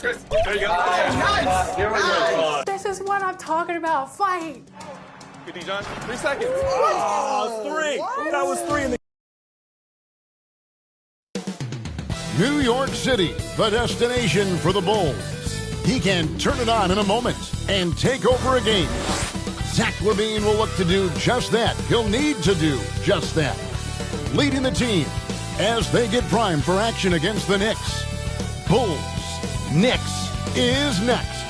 There you go. Nice. This is what I'm talking about. Fight. Good, Dijon. 3 seconds. Oh, 3. What? That was 3 in the... New York City, the destination for the Bulls. He can turn it on in a moment and take over a game. Zach LaVine will look to do just that. He'll need to do just that. Leading the team as they get primed for action against the Knicks. Bulls. Knicks is next.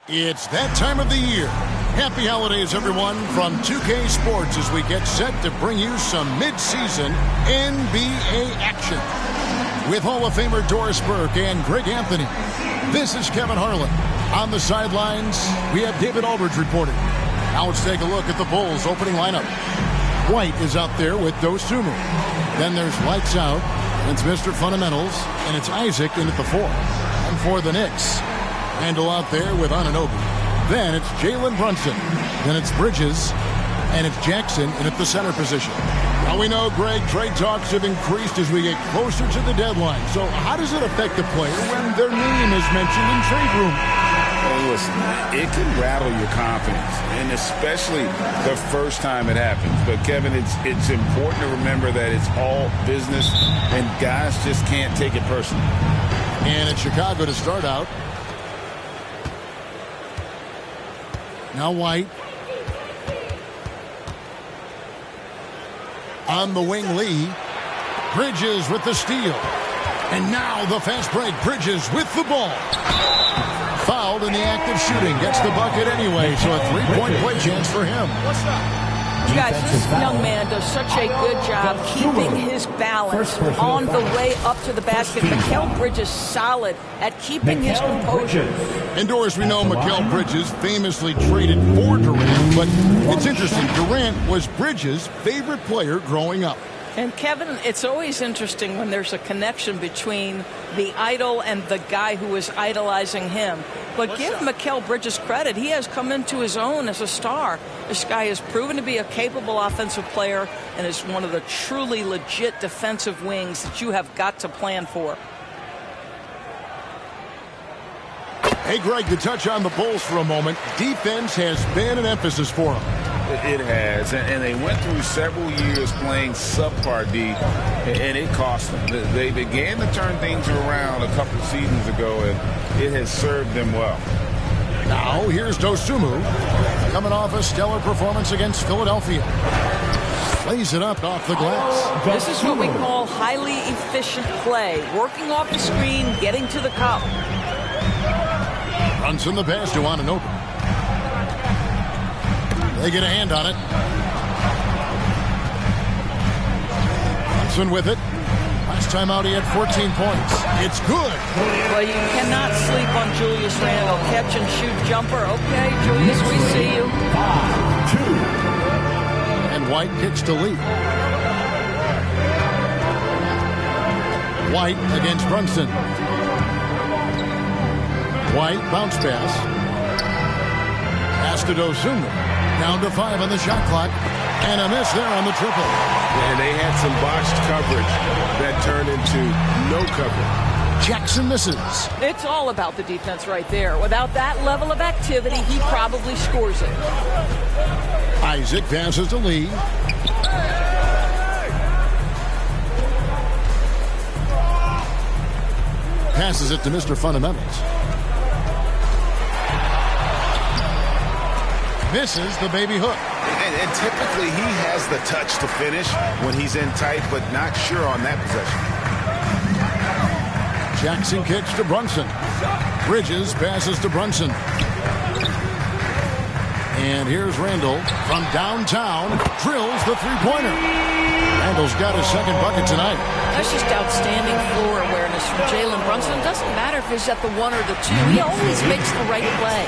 It's that time of the year. Happy holidays, everyone, from 2K Sports as we get set to bring you some mid-season NBA action. With Hall of Famer Doris Burke and Greg Anthony, this is Kevin Harlan. On the sidelines, we have David Aldridge reporting. Now let's take a look at the Bulls' opening lineup. White is out there with Dosunmu. Then there's Lights Out. It's Mr. Fundamentals, and it's Isaac in at the 4. And for the Knicks, Randle out there with Anunoby. Then it's Jalen Brunson. Then it's Bridges. And it's Jackson in at the center position. Now we know, Greg, trade talks have increased as we get closer to the deadline. So how does it affect a player when their name is mentioned in trade room? Well, listen, it can rattle your confidence, and especially the first time it happens. But, Kevin, it's important to remember that it's all business, and guys just can't take it personally. And it's Chicago to start out. Now White. On the wing, Lee. Bridges with the steal. And now the fast break. Bridges with the ball. Fouled in the act of shooting. Gets the bucket anyway, so a three-point play chance for him. What's up? You guys, this young man does such a good job keeping his balance on the way up to the basket. Mikal Bridges solid at keeping his composure. And Doris, we know Mikal Bridges famously traded for Durant, but it's interesting. Durant was Bridges' favorite player growing up. And Kevin, it's always interesting when there's a connection between the idol and the guy who is idolizing him. But give Mikal Bridges credit. He has come into his own as a star. This guy has proven to be a capable offensive player and is one of the truly legit defensive wings that you have got to plan for. Hey, Greg, to touch on the Bulls for a moment, defense has been an emphasis for them. It has, and they went through several years playing subpar D, and it cost them. They began to turn things around a couple seasons ago, and it has served them well. Now, here's Dosunmu, coming off a stellar performance against Philadelphia. Plays it up off the glass. This is what we call highly efficient play. Working off the screen, getting to the cup. Brunson the pass to Anunoby. They get a hand on it. Brunson with it. Last time out he had 14 points. It's good. Well, you cannot sleep on Julius Randle. Catch and shoot jumper. Okay, Julius, we see you. 5-2. And White kicks to Lee. White against Brunson. White bounce pass. Pass to Dosunmu. Down to 5 on the shot clock. And a miss there on the triple. And they had some botched coverage that turned into no coverage. Jackson misses. It's all about the defense right there. Without that level of activity, he probably scores it. Isaac passes to Lee. Passes it to Mr. Fundamentals. Misses the baby hook. And typically he has the touch to finish when he's in tight, but not sure on that possession. Jackson kicks to Brunson. Bridges passes to Brunson. And here's Randle from downtown. Drills the three-pointer. Randle's got his second bucket tonight. That's just outstanding floor awareness from Jalen Brunson. It doesn't matter if he's at the 1 or the 2. He always makes the right play.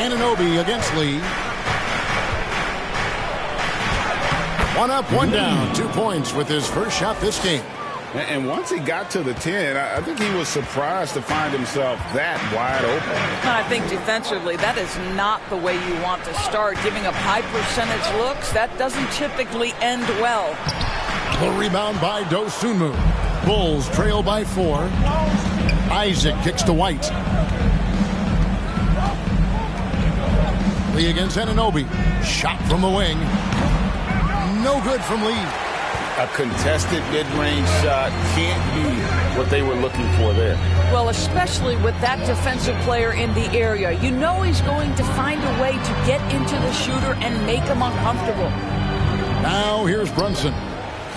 Anunoby against Lee. 1 up, 1 down. 2 points with his first shot this game. And once he got to the 10, I think he was surprised to find himself that wide open. I think defensively, that is not the way you want to start. Giving up high percentage looks, that doesn't typically end well. The rebound by Dosunmu. Bulls trail by 4. Isaac kicks to White. Lee against Anunoby. Shot from the wing. No good from Lee. A contested mid-range shot can't be what they were looking for there. Well, especially with that defensive player in the area. You know he's going to find a way to get into the shooter and make him uncomfortable. Now here's Brunson.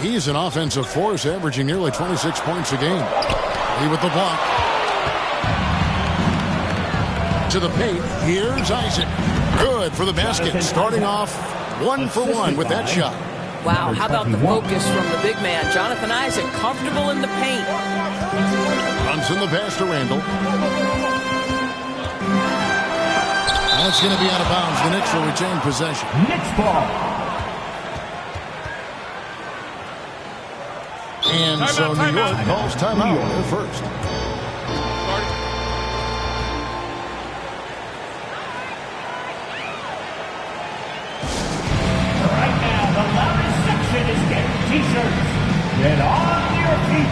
He's an offensive force, averaging nearly 26 points a game. Lee with the block. To the paint. Here's Isaac. Good for the basket. Starting off 1 for 1 with that shot. Wow, how about the focus from the big man? Jonathan Isaac, comfortable in the paint. Brunson the pass to Randall. That's going to be out of bounds. The Knicks will retain possession. Knicks ball. And so New York calls timeout. They're first. Right now, the loudest section is getting t-shirts. Get on your feet.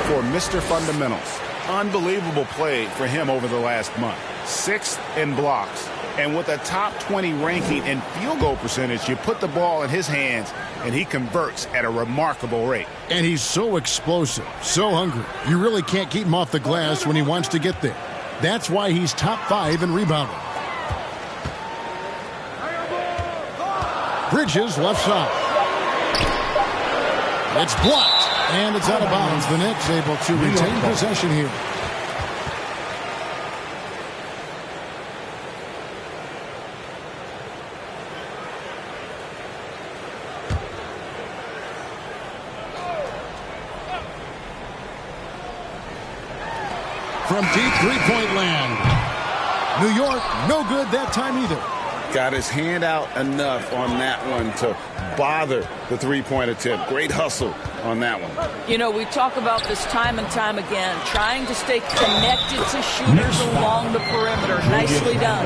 For Mr. Fundamentals. Unbelievable play for him over the last month. 6th in blocks. And with a top 20 ranking in field goal percentage, you put the ball in his hands and he converts at a remarkable rate. And he's so explosive, so hungry. You really can't keep him off the glass when he wants to get there. That's why he's top 5 in rebounding. Bridges left side. It's blocked. And it's out of bounds. The Knicks able to retain possession here. From deep three-point land. New York, no good that time either. Got his hand out enough on that one to bother the three-point attempt. Great hustle on that one. You know, we talk about this time and time again, trying to stay connected to shooters along the perimeter. Nicely done.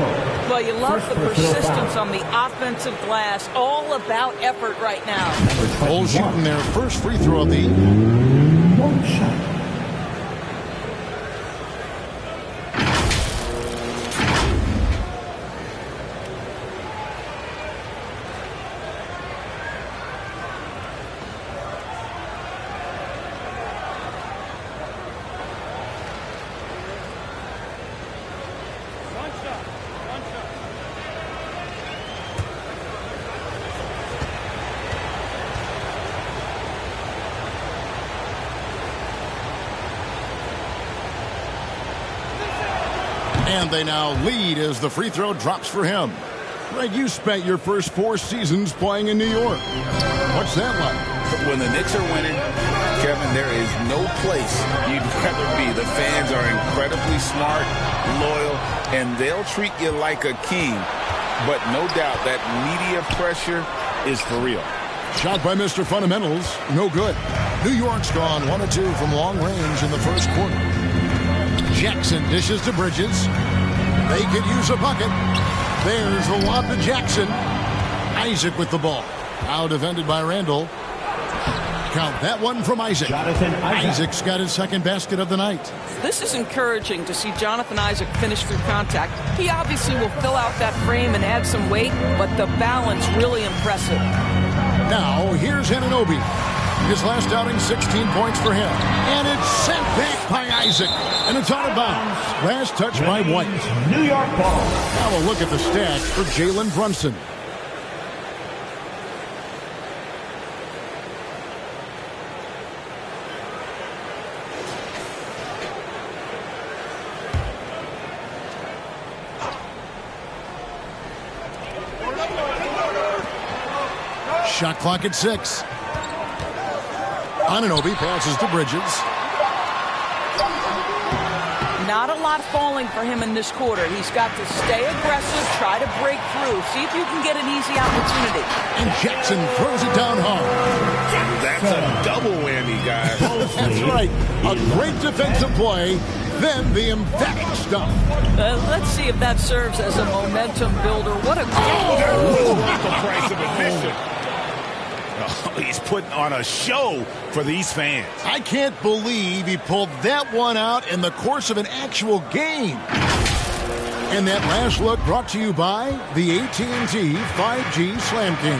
Well, you love the persistence on the offensive glass. All about effort right now. Bulls shooting their first free throw of the One shot. And they now lead as the free throw drops for him. Greg, you spent your first 4 seasons playing in New York. What's that like? When the Knicks are winning, Kevin, there is no place you'd rather be. The fans are incredibly smart, loyal, and they'll treat you like a king. But no doubt that media pressure is for real. Shot by Mr. Fundamentals. No good. New York's gone 1 of 2 from long range in the first quarter. Jackson dishes to Bridges. They could use a bucket. There's the lob to Jackson. Isaac with the ball. Now defended by Randall. Count that one from Isaac. Isaac's got his second basket of the night. This is encouraging to see Jonathan Isaac finish through contact. He obviously will fill out that frame and add some weight, but the balance really impressive. Now, here's Anunoby. His last outing, 16 points for him. And it's sent back by Isaac. And it's out of bounds. Last touch by White. New York ball. Now a look at the stats for Jalen Brunson. Shot clock at 6. Anunoby passes to Bridges. Not a lot falling for him in this quarter. He's got to stay aggressive, try to break through, see if you can get an easy opportunity. And Jackson throws it down hard. That's a double whammy, guys. That's right. A great defensive play, then the emphatic stuff. Let's see if that serves as a momentum builder. What a goal! The price of admission. Oh, he's putting on a show for these fans. I can't believe he pulled that one out in the course of an actual game. And that last look brought to you by the AT&T 5G Slam King.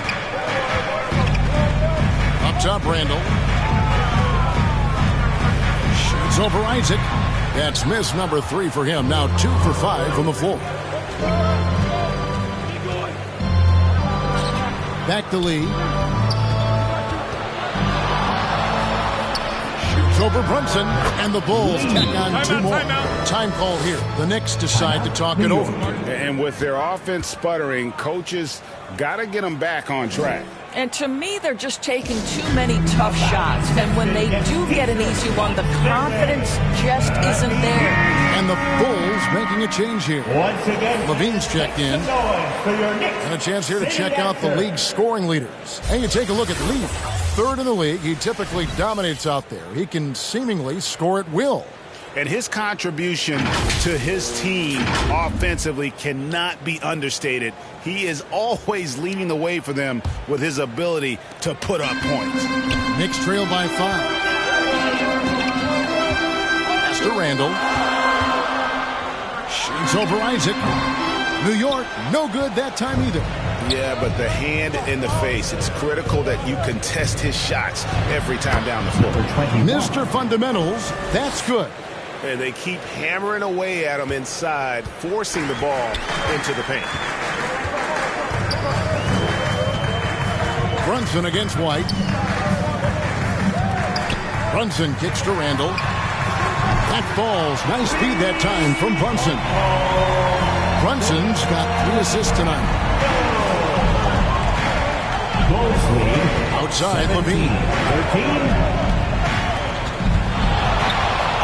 Up top, Randall. Shoots over Isaac. That's miss number 3 for him. Now 2 for 5 from the floor. Back to Lee. Over Brunson, and the Bulls tack on 2 more. Time call here. The Knicks decide to talk it over. And with their offense sputtering, coaches got to get them back on track. And to me, they're just taking too many tough shots. And when they do get an easy one, the confidence just isn't there. And the Bulls making a change here. Once again, Levine's checked in. And a chance here to check out the league's scoring leaders. And you take a look at Lee. 3rd in the league. He typically dominates out there. He can seemingly score at will. And his contribution to his team offensively cannot be understated. He is always leading the way for them with his ability to put up points. Knicks trail by 5. Pass to Randall. Shoots over Isaac. New York, no good that time either. Yeah, but the hand in the face, it's critical that you contest his shots every time down the floor. Mr. Fundamentals, that's good. And they keep hammering away at him inside, forcing the ball into the paint. Brunson against White. Brunson kicks to Randall. That falls. Nice feed that time from Brunson. Brunson's got 3 assists tonight. Outside, Levine.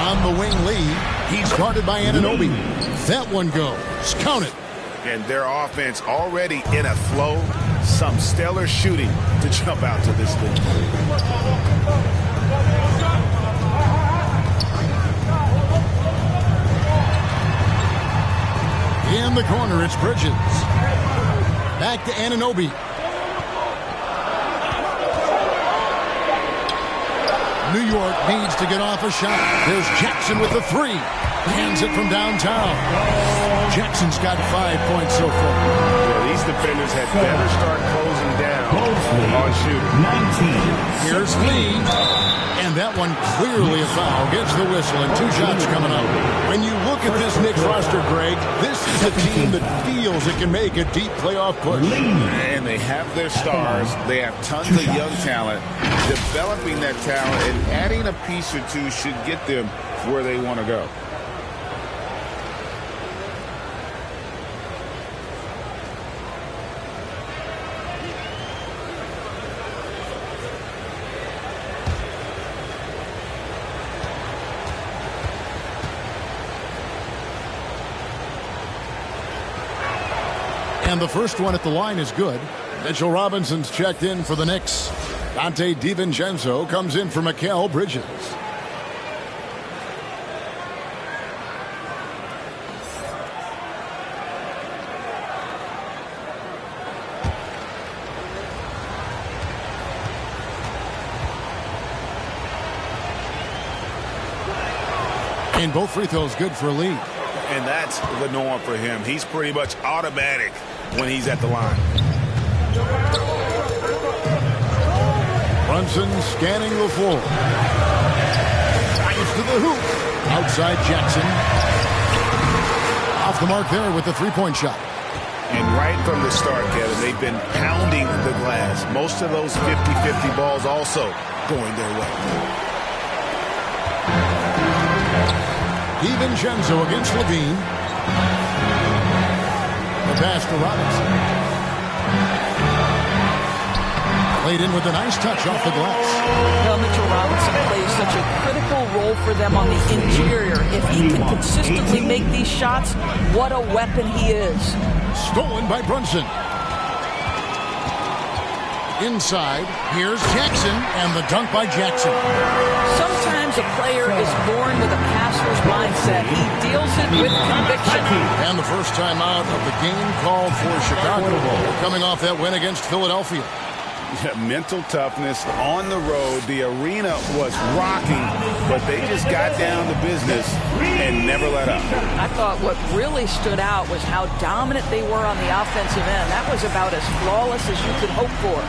On the wing, Lee. He's guarded by Anunoby. That one goes. Count it. And their offense already in a flow. Some stellar shooting to jump out to this lead. In the corner, it's Bridges. Back to Anunoby. New York needs to get off a shot. There's Jackson with the 3. Hands it from downtown. Jackson's got 5 points so far. Yeah, these defenders had better start closing down on shooting. 19. Here's Lee. And that one clearly a foul. Gets the whistle and 2 shots coming up. When you look at this Knicks roster, Greg, this is a team that feels it can make a deep playoff push. And they have their stars. They have tons of young talent. Developing that talent and adding a piece or 2 should get them where they want to go. And the first one at the line is good. Mitchell Robinson's checked in for the Knicks. Dante DiVincenzo comes in for Mikal Bridges. And both free throws good for a lead. And that's the norm for him. He's pretty much automatic when he's at the line. Brunson scanning the floor. Drives to the hoop. Outside Jackson. Off the mark there with the three-point shot. And right from the start, Kevin, they've been pounding the glass. Most of those 50-50 balls also going their way. DiVincenzo against Levine. The pass to Robinson. Played in with a nice touch off the glass. Well, Mitchell Robinson plays such a critical role for them on the interior. If he can consistently make these shots, what a weapon he is. Stolen by Brunson. Inside, here's Jackson, and the dunk by Jackson. Sometimes a player is born with a passer's mindset. He deals it with conviction. And the first time out of the game called for Chicago, coming off that win against Philadelphia. Yeah, mental toughness on the road. The arena was rocking, but they just got down to business and never let up. I thought what really stood out was how dominant they were on the offensive end. That was about as flawless as you could hope for.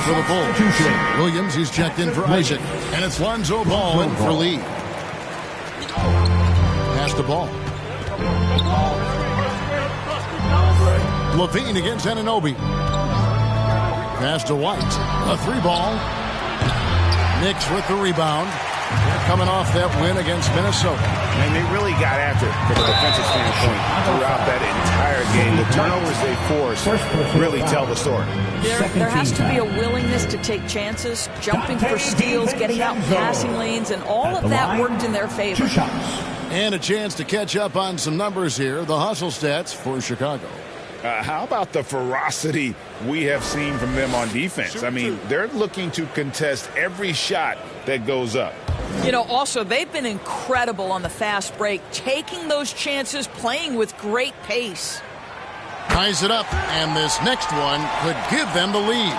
For the Bulls. Williams, he's checked in for Isaac. And it's Lonzo Ball in for Lee. Pass the ball. Levine against Anunoby. Pass to White. A three ball. Knicks with the rebound. Coming off that win against Minnesota. And they really got after it from a defensive standpoint throughout that entire game. The turnovers they forced really tell the story. There has to be a willingness to take chances, jumping for steals, getting out in passing lanes, and all of that worked in their favor. And a chance to catch up on some numbers here. The hustle stats for Chicago. How about the ferocity we have seen from them on defense? I mean, they're looking to contest every shot that goes up. You know, also, they've been incredible on the fast break, taking those chances, playing with great pace. Ties it up, and this next one could give them the lead.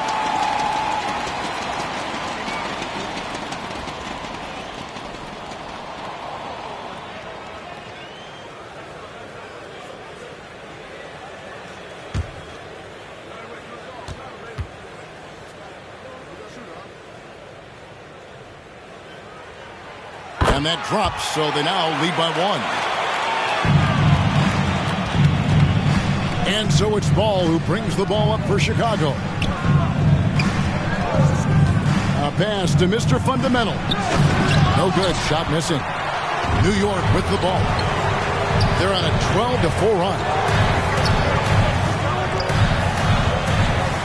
And that drops, so they now lead by one. And so it's Ball who brings the ball up for Chicago. A pass to Mr. Fundamental. No good. Shot missing. New York with the ball. They're on a 12-4 run.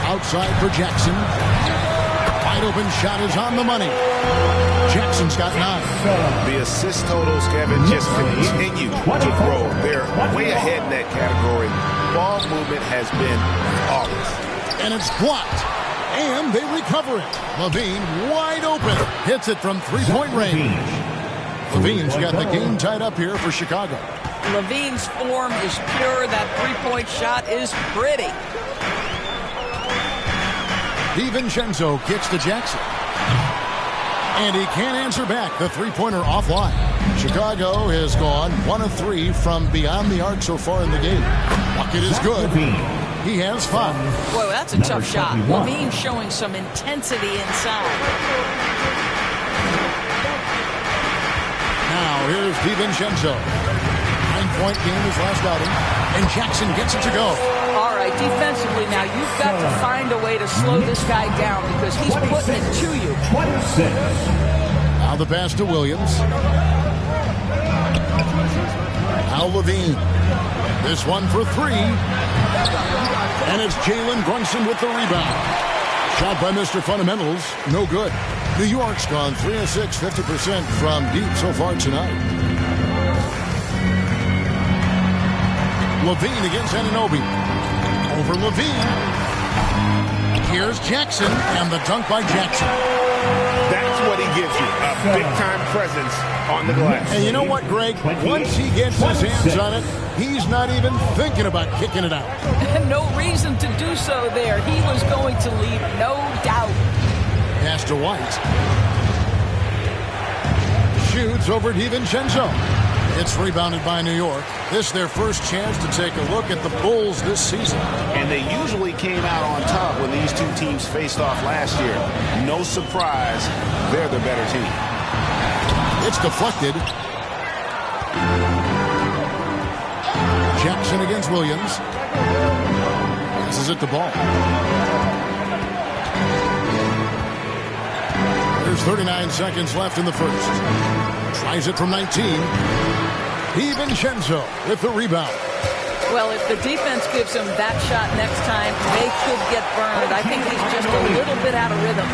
Outside for Jackson. Wide open shot is on the money. Jackson's got 9. The assist totals, Kevin, just continue to grow. They're way ahead in that category. Ball movement has been flawless. And it's blocked. And they recover it. Levine wide open. Hits it from three-point range. Levine's got the game tied up here for Chicago. Levine's form is pure. That three-point shot is pretty. DiVincenzo kicks to Jackson. And he can't answer back. The three-pointer offline. Chicago has gone 1 of 3 from beyond the arc so far in the game. Bucket is good. He has 5. Boy, that's a tough shot. Levine showing some intensity inside. Now here's DiVincenzo. point game his last outing. And Jackson gets it to go. All right, defensively now, you've got to find a way to slow this guy down because he's putting it to you. 26. Now the pass to Williams. Now Levine. This one for three. And it's Jalen Brunson with the rebound. Shot by Mr. Fundamentals. No good. New York's gone 3 of 6, 50% from deep so far tonight. Levine against Anunoby. Over Levine. Here's Jackson, and the dunk by Jackson. That's what he gives you, a big-time presence on the glass. And you know what, Greg? Once he gets his hands on it, he's not even thinking about kicking it out. No reason to do so there. He was going to lead, no doubt. Pass to White. Shoots over DiVincenzo. It's rebounded by New York. This their first chance to take a look at the Bulls this season. And they usually came out on top when these two teams faced off last year. No surprise, they're the better team. It's deflected. Jackson against Williams. Passes it to Ball. There's 39 seconds left in the first. Tries it from 19. DiVincenzo with the rebound. Well, if the defense gives him that shot next time, they could get burned. I think he's just a little bit out of rhythm.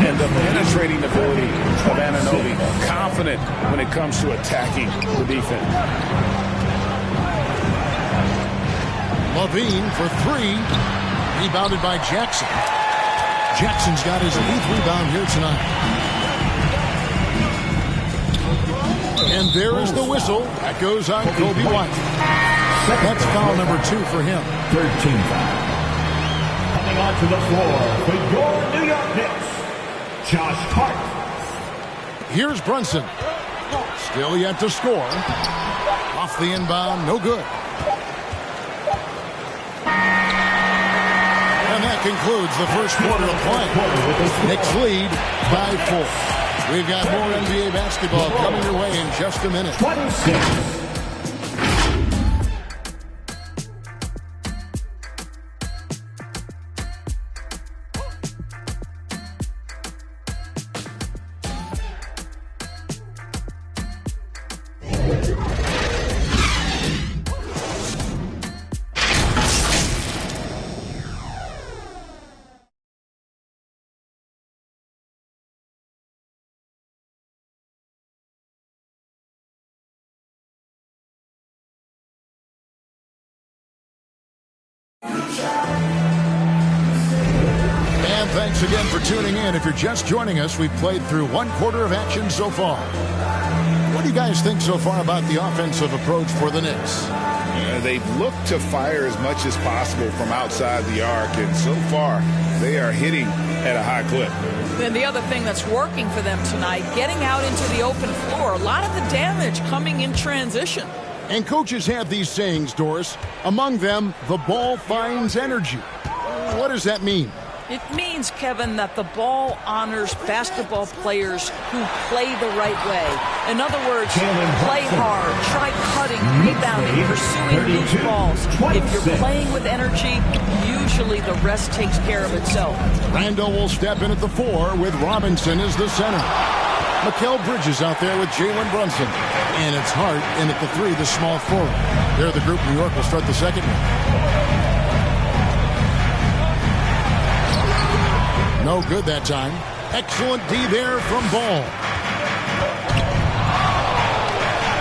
And the penetrating ability of Anunoby, confident when it comes to attacking the defense. Levine for three. Rebounded by Jackson. Jackson's got his 8th rebound here tonight. And there is the whistle. That goes on Kobe White. That's foul number 2 for him. 13 foul. Coming onto the floor for your New York Knicks, Josh Hart. Here's Brunson. Still yet to score. Off the inbound, no good. And that concludes the first quarter of play. Knicks lead by 4. We've got more NBA basketball coming your way in just a minute. 26. And thanks again for tuning in. If you're just joining us, we've played through one quarter of action so far. What do you guys think so far about the offensive approach for the Knicks? They've looked to fire as much as possible from outside the arc, and so far they are hitting at a high clip. And the other thing that's working for them tonight, getting out into the open floor, a lot of the damage coming in transition. And coaches have these sayings, Doris. Among them, the ball finds energy. What does that mean? It means, Kevin, that the ball honors basketball players who play the right way. In other words, play hard, try cutting, rebounding, pursuing loose balls. If you're playing with energy, usually the rest takes care of itself. Randall will step in at the 4 with Robinson as the center. Mikal Bridges out there with Jalen Brunson. And it's Hart in at the 3, the small forward. They're the group. New York will start the second one. No good that time. Excellent D there from Ball.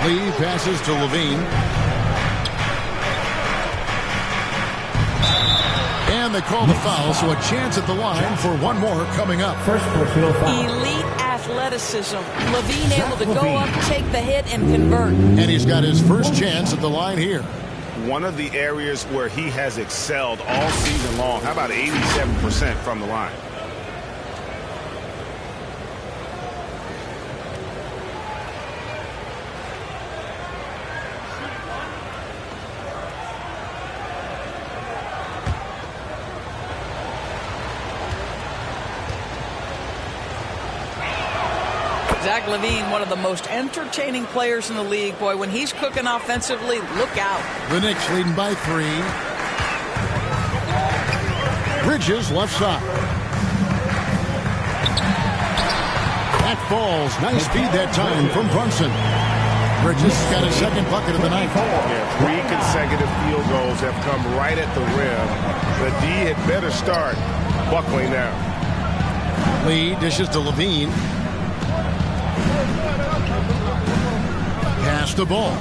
Lee passes to Levine. And they call the foul, so a chance at the line for one more coming up. First personal foul. Elite athleticism. Levine able to go up, take the hit, and convert. And he's got his first chance at the line here. One of the areas where he has excelled all season long. How about 87% from the line? Zach LaVine, one of the most entertaining players in the league. Boy, when he's cooking offensively, look out. The Knicks leading by 3. Bridges left side. That falls. Nice speed that time from Brunson. Bridges got his second bucket of the night. Yeah, 3 consecutive field goals have come right at the rim. The D had better start buckling now. Lee dishes to LaVine. Pass the ball.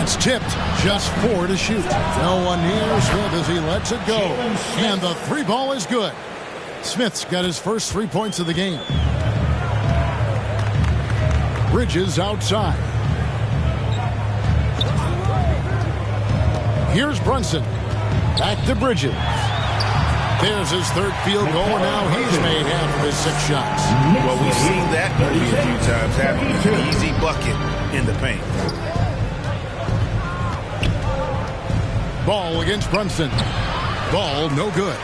It's tipped. Just 4 to shoot. No one near Smith as he lets it go. And the 3 ball is good. Smith's got his first 3 points of the game. Bridges outside. Here's Brunson. Back to Bridges. There's his 3rd field goal, and now he's made half of his 6 shots. Well, we've seen that movie a few times, having an easy bucket in the paint. Ball against Brunson. Ball no good.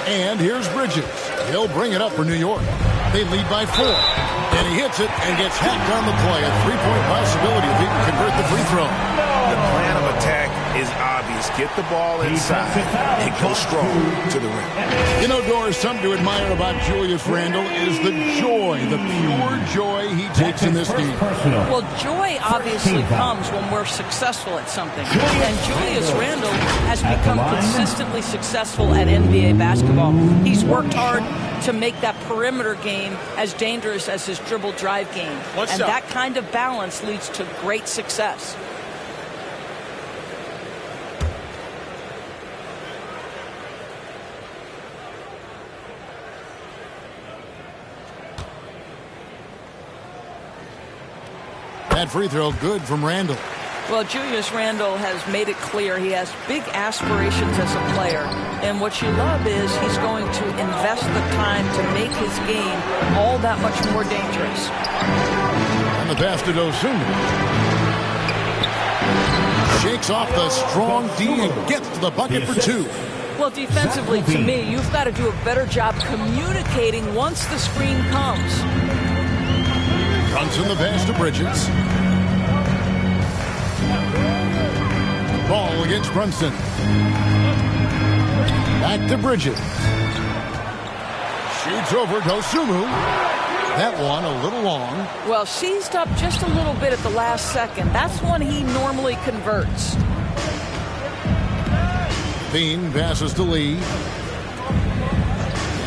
And here's Bridges. He'll bring it up for New York. They lead by 4. And he hits it and gets hacked on the play. A 3-point possibility if he can convert the free throw. The plan of attack is obvious. Get the ball inside and go strong to the rim. You know, Doris, something to admire about Julius Randle is the joy, the pure joy he takes in this game. Well, joy obviously comes when we're successful at something. And Julius Randle has become consistently successful at NBA basketball. He's worked hard to make that perimeter game as dangerous as his dribble drive game. And that kind of balance leads to great success. That free throw good from Randle. Well, Julius Randle has made it clear he has big aspirations as a player. And what you love is he's going to invest the time to make his game all that much more dangerous. And the pass to Dosunmu. Shakes off the strong D and gets to the bucket for 2. Well, defensively, to me, you've got to do a better job communicating once the screen comes. Brunson the pass to Bridges. Ball against Brunson. Back to Bridges. Shoots over Dosunmu. That one a little long. Well, seized up just a little bit at the last second. That's when he normally converts. Bean passes to Lee.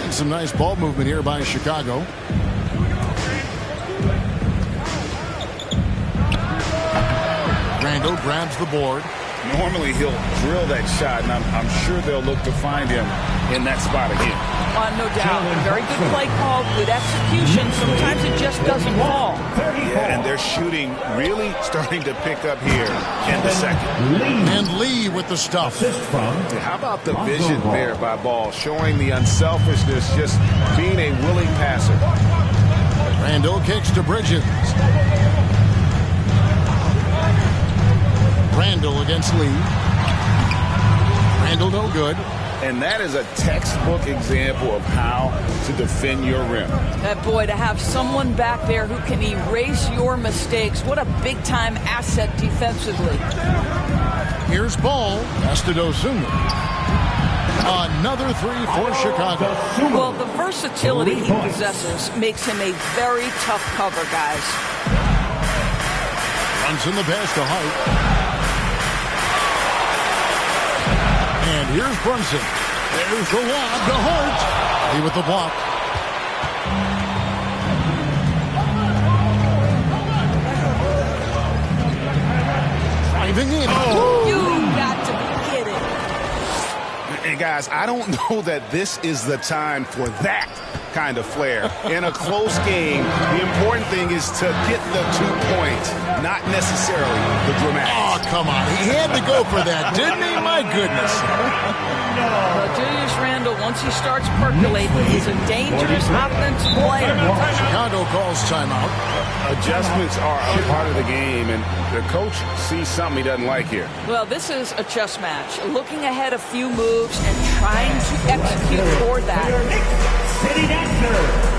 And some nice ball movement here by Chicago. Randle grabs the board. Normally he'll drill that shot, and I'm sure they'll look to find him in that spot again. No doubt. Very good play call, good execution. Sometimes it just doesn't fall. Yeah, and their shooting really starting to pick up here in the second. And Lee with the stuff. How about the vision there by Ball, showing the unselfishness, just being a willing passer. Randle kicks to Bridges. Randle against Lee. Randle no good. And that is a textbook example of how to defend your rim. Boy, to have someone back there who can erase your mistakes, what a big-time asset defensively. Here's Ball. Pass to Dosunmu. Another 3 for Chicago. Well, the versatility he possesses makes him a very tough cover, guys. Runs in the pass to Hart. And here's Brunson. There's the lob to Hart. He with the block. Driving in. Oh. You got to be kidding. And guys, I don't know that this is the time for that kind of flair. In a close game, the important thing is to get the 2 points, not necessarily the dramatics. Oh, come on. He had to go for that, didn't he? My goodness. Julius Randle, once he starts percolating, he's a dangerous offensive player. Chicago calls timeout. Adjustments are a part of the game, and the coach sees something he doesn't like here. Well, this is a chess match. Looking ahead a few moves and trying to execute toward that. City Dancer.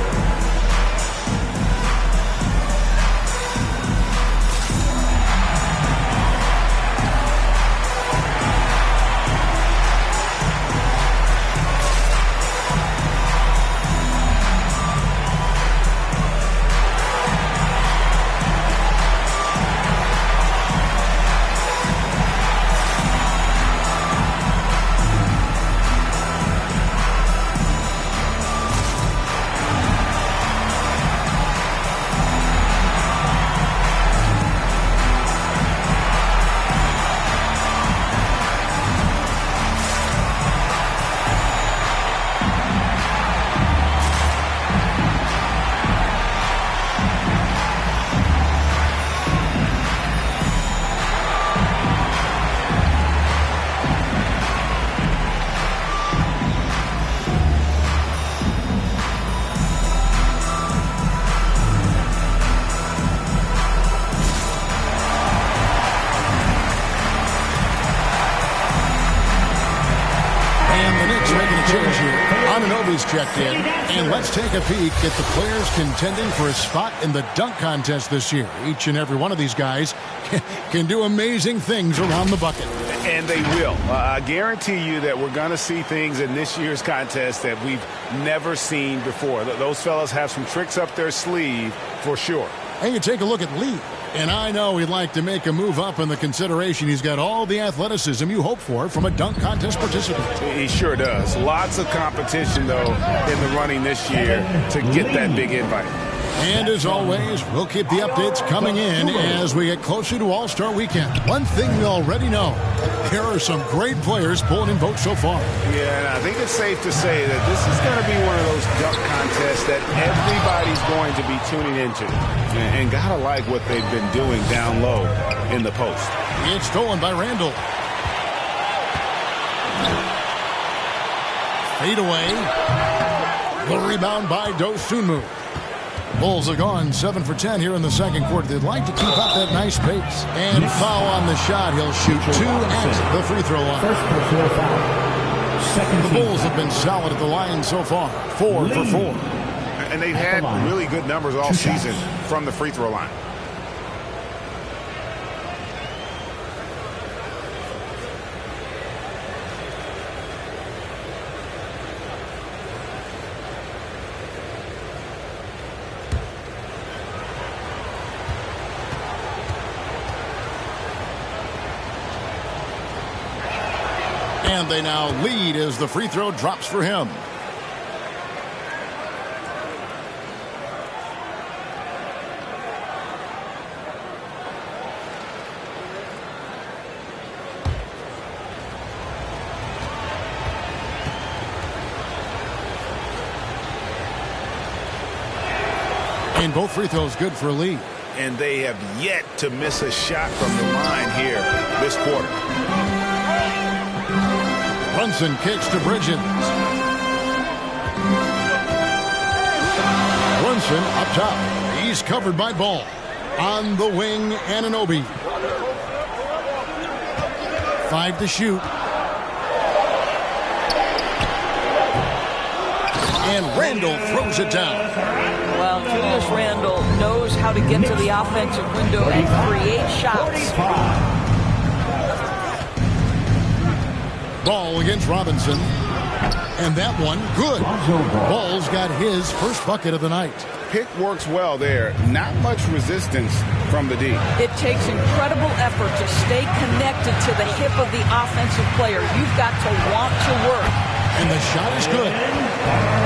Anunoby's checked in, and let's take a peek at the players contending for a spot in the dunk contest this year. Each and every one of these guys can do amazing things around the bucket. And they will. I guarantee you that we're going to see things in this year's contest that we've never seen before. Those fellas have some tricks up their sleeve for sure. And you take a look at Lee. And I know he'd like to make a move up in the consideration. He's got all the athleticism you hope for from a dunk contest participant. He sure does. Lots of competition, though, in the running this year to get that big invite. And as always, we'll keep the updates coming in as we get closer to All-Star Weekend. One thing we already know, there are some great players pulling in votes so far. Yeah, and I think it's safe to say that this is going to be one of those dunk contests that everybody's going to be tuning into. And gotta like what they've been doing down low in the post. It's stolen by Randall. Fade away. The rebound by Dosunmu. Bulls have gone 7 for 10 here in the second quarter. They'd like to keep up that nice pace. And foul on the shot. He'll shoot 2 at the free throw line. First personal foul. The Bulls have been solid at the line so far. 4 for 4. And they've had really good numbers all season from the free throw line. And they now lead as the free throw drops for him. And both free throws good for Lee. And they have yet to miss a shot from the line here this quarter. Brunson kicks to Bridges. Brunson up top. He's covered by Ball. On the wing, Anunoby. 5 to shoot. And Randall throws it down. Well, Julius Randall knows how to get to the offensive window and create shots. Ball against Robinson. And that one, good. Ball's got his first bucket of the night. Pick works well there. Not much resistance from the D. It takes incredible effort to stay connected to the hip of the offensive player. You've got to want to work. And the shot is good.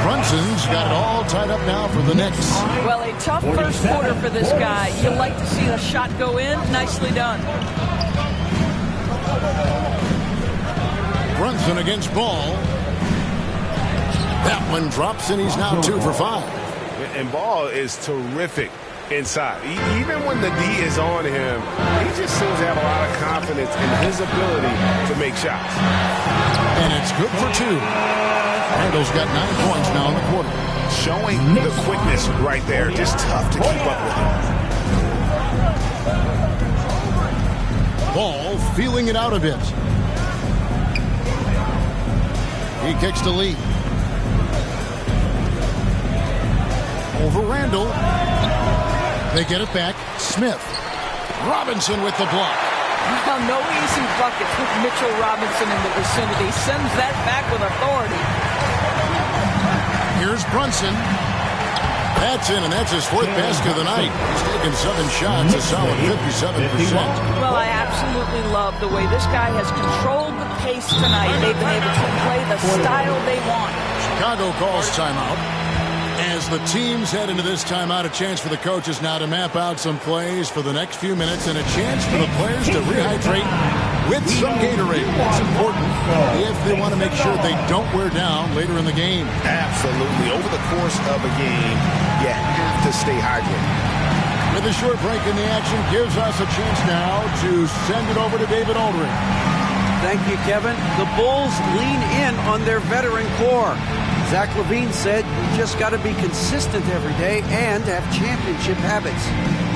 Brunson's got it all tied up now for the Knicks. Well, a tough first quarter for this guy. You like to see the shot go in. Nicely done. Brunson against Ball. That one drops, and he's now 2 for 5. And Ball is terrific inside. Even when the D is on him, he just seems to have a lot of confidence in his ability to make shots. And it's good for 2. Randall's got 9 points now in the quarter. Showing the quickness right there. Just tough to keep up with him. Ball feeling it out a bit. He kicks to Lee. Over Randall. They get it back. Smith. Robinson with the block. Well, no easy buckets with Mitchell Robinson in the vicinity. Sends that back with authority. Here's Brunson. That's in, and that's his fourth basket of the night. He's taken 7 shots, a solid 57%. Well, I absolutely love the way this guy has controlled the pace tonight. They've been able to play the style they want. Chicago calls timeout. As the teams head into this timeout, a chance for the coaches now to map out some plays for the next few minutes and a chance for the players to rehydrate with some Gatorade. It's important if they want to make sure they don't wear down later in the game. Absolutely. Over the course of a game, you have to stay hydrated. With a short break in the action, gives us a chance now to send it over to David Aldridge. Thank you, Kevin. The Bulls lean in on their veteran core. Zach LaVine said you just got to be consistent every day and have championship habits.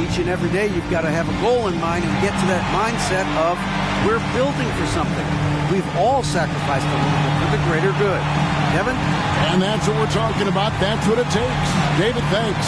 Each and every day you've got to have a goal in mind and get to that mindset of we're building for something. We've all sacrificed a little bit for the greater good. Kevin? And that's what we're talking about. That's what it takes. David, thanks.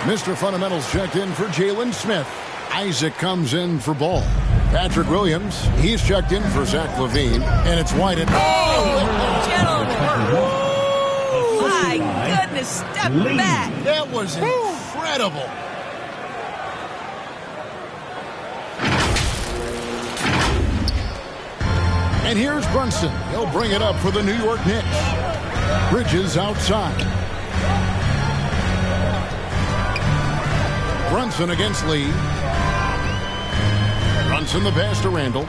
Mr. Fundamentals checked in for Jalen Smith. Isaac comes in for Ball. Patrick Williams, he's checked in for Zach LaVine. And it's White at... Oh, my goodness, step back. That was incredible. And here's Brunson. He'll bring it up for the New York Knicks. Bridges outside. Brunson against Lee. Brunson the pass to Randall.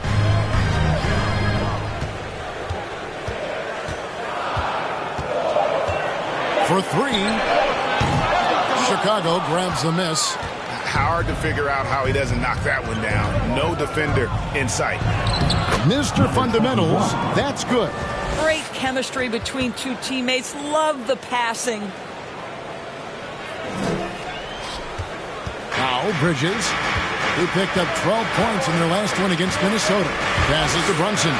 For 3. Chicago grabs the miss. Hard to figure out how he doesn't knock that one down. No defender in sight. Mr. Fundamentals, that's good. Great chemistry between two teammates. Love the passing. Now Bridges, who picked up 12 points in their last one against Minnesota. Passes to Brunson.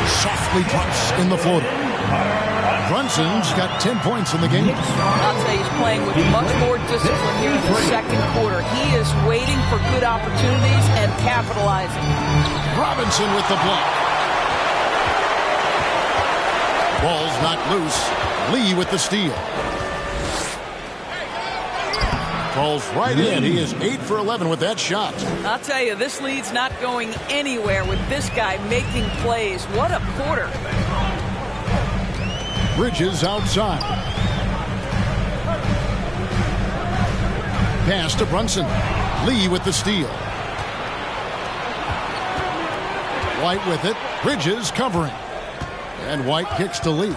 Softly drops in the floater. Brunson's got 10 points in the game. I'll tell you, he's playing with much more discipline here in the second quarter. He is waiting for good opportunities and capitalizing. Robinson with the block. Ball's knocked loose. Lee with the steal. Falls right in. He is 8 for 11 with that shot. I'll tell you, this lead's not going anywhere with this guy making plays. What a quarter. Bridges outside. Pass to Brunson. Lee with the steal. White with it. Bridges covering. And White kicks to Lee.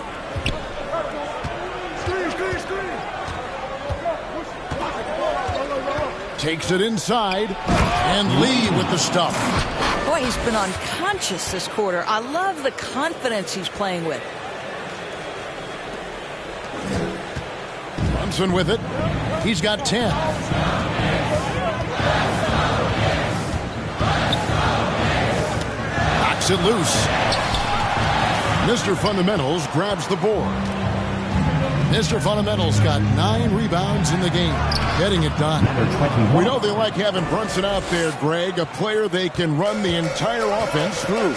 Takes it inside. And Lee with the stuff. Boy, he's been unconscious this quarter. I love the confidence he's playing with. Brunson with it. He's got 10. Knocks it loose. Mr. Fundamentals grabs the board. Mr. Fundamentals got 9 rebounds in the game, getting it done. We know they like having Brunson out there, Greg, a player they can run the entire offense through.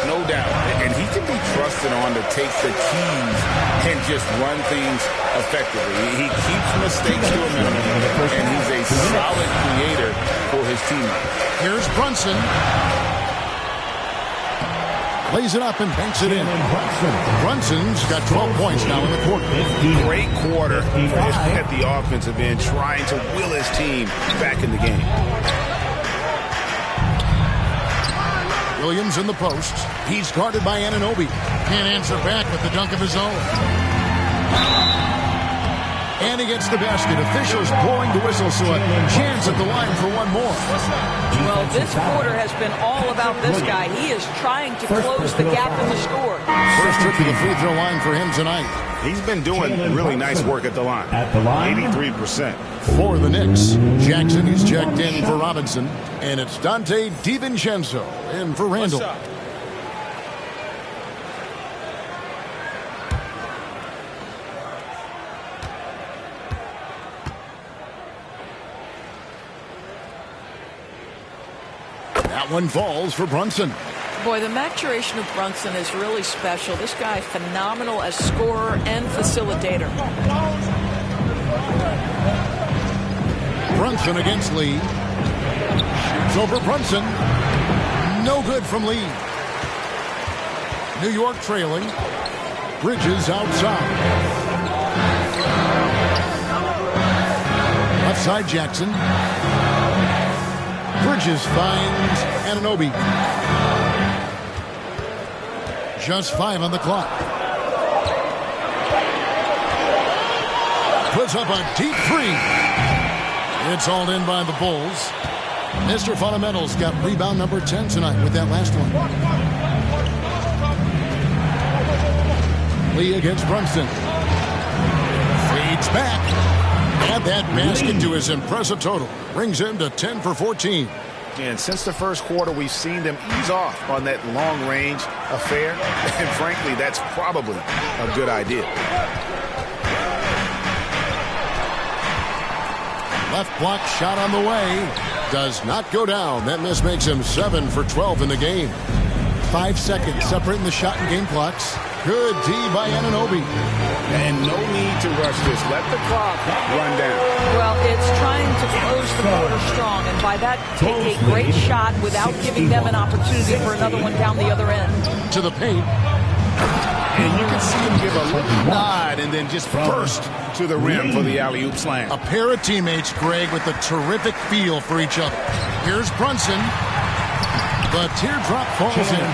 No doubt. And he can be trusted on to take the keys and just run things effectively. He keeps mistakes to a minimum, and he's a solid creator for his teammates. Here's Brunson. Lays it up and banks it in. Brunson's got 12 points now in the quarter. Great quarter at the offensive end, trying to will his team back in the game. Williams in the post. He's guarded by Anunoby. Can't answer back with the dunk of his own. And he gets the basket. Officials blowing the whistle, so a chance at the line for one more. Well, this quarter has been all about this guy. He is trying to close the gap in the score. First trip to the free throw line for him tonight. He's been doing really nice work at the line. 83%. For the Knicks, Jackson is checked in for Robinson. And it's Dante DiVincenzo in for Randall. That one falls for Brunson. Boy, the maturation of Brunson is really special. This guy, phenomenal as scorer and facilitator. Brunson against Lee. Shoots over Brunson. No good from Lee. New York trailing. Bridges outside. Left side Jackson. Bridges finds Anunoby. Just 5 on the clock. Puts up a deep three. It's all in by the Bulls. Mr. Fundamentals got rebound number 10 tonight with that last one. Lee against Brunson. Fades back. Add that basket to his impressive total. Brings him to 10 for 14. And since the first quarter, we've seen them ease off on that long-range affair. And frankly, that's probably a good idea. Left block shot on the way. Does not go down. That miss makes him 7 for 12 in the game. 5 seconds separating the shot and game clocks. Good D by Anunoby. And no need to rush this. Let the clock run down. Well, it's trying to close the quarter strong, and by that, take a great shot without giving them an opportunity for another one down the other end. To the paint. And you can see him give a little nod and then just burst to the rim for the alley-oop slam. A pair of teammates, Greg, with a terrific feel for each other. Here's Brunson. The teardrop falls in.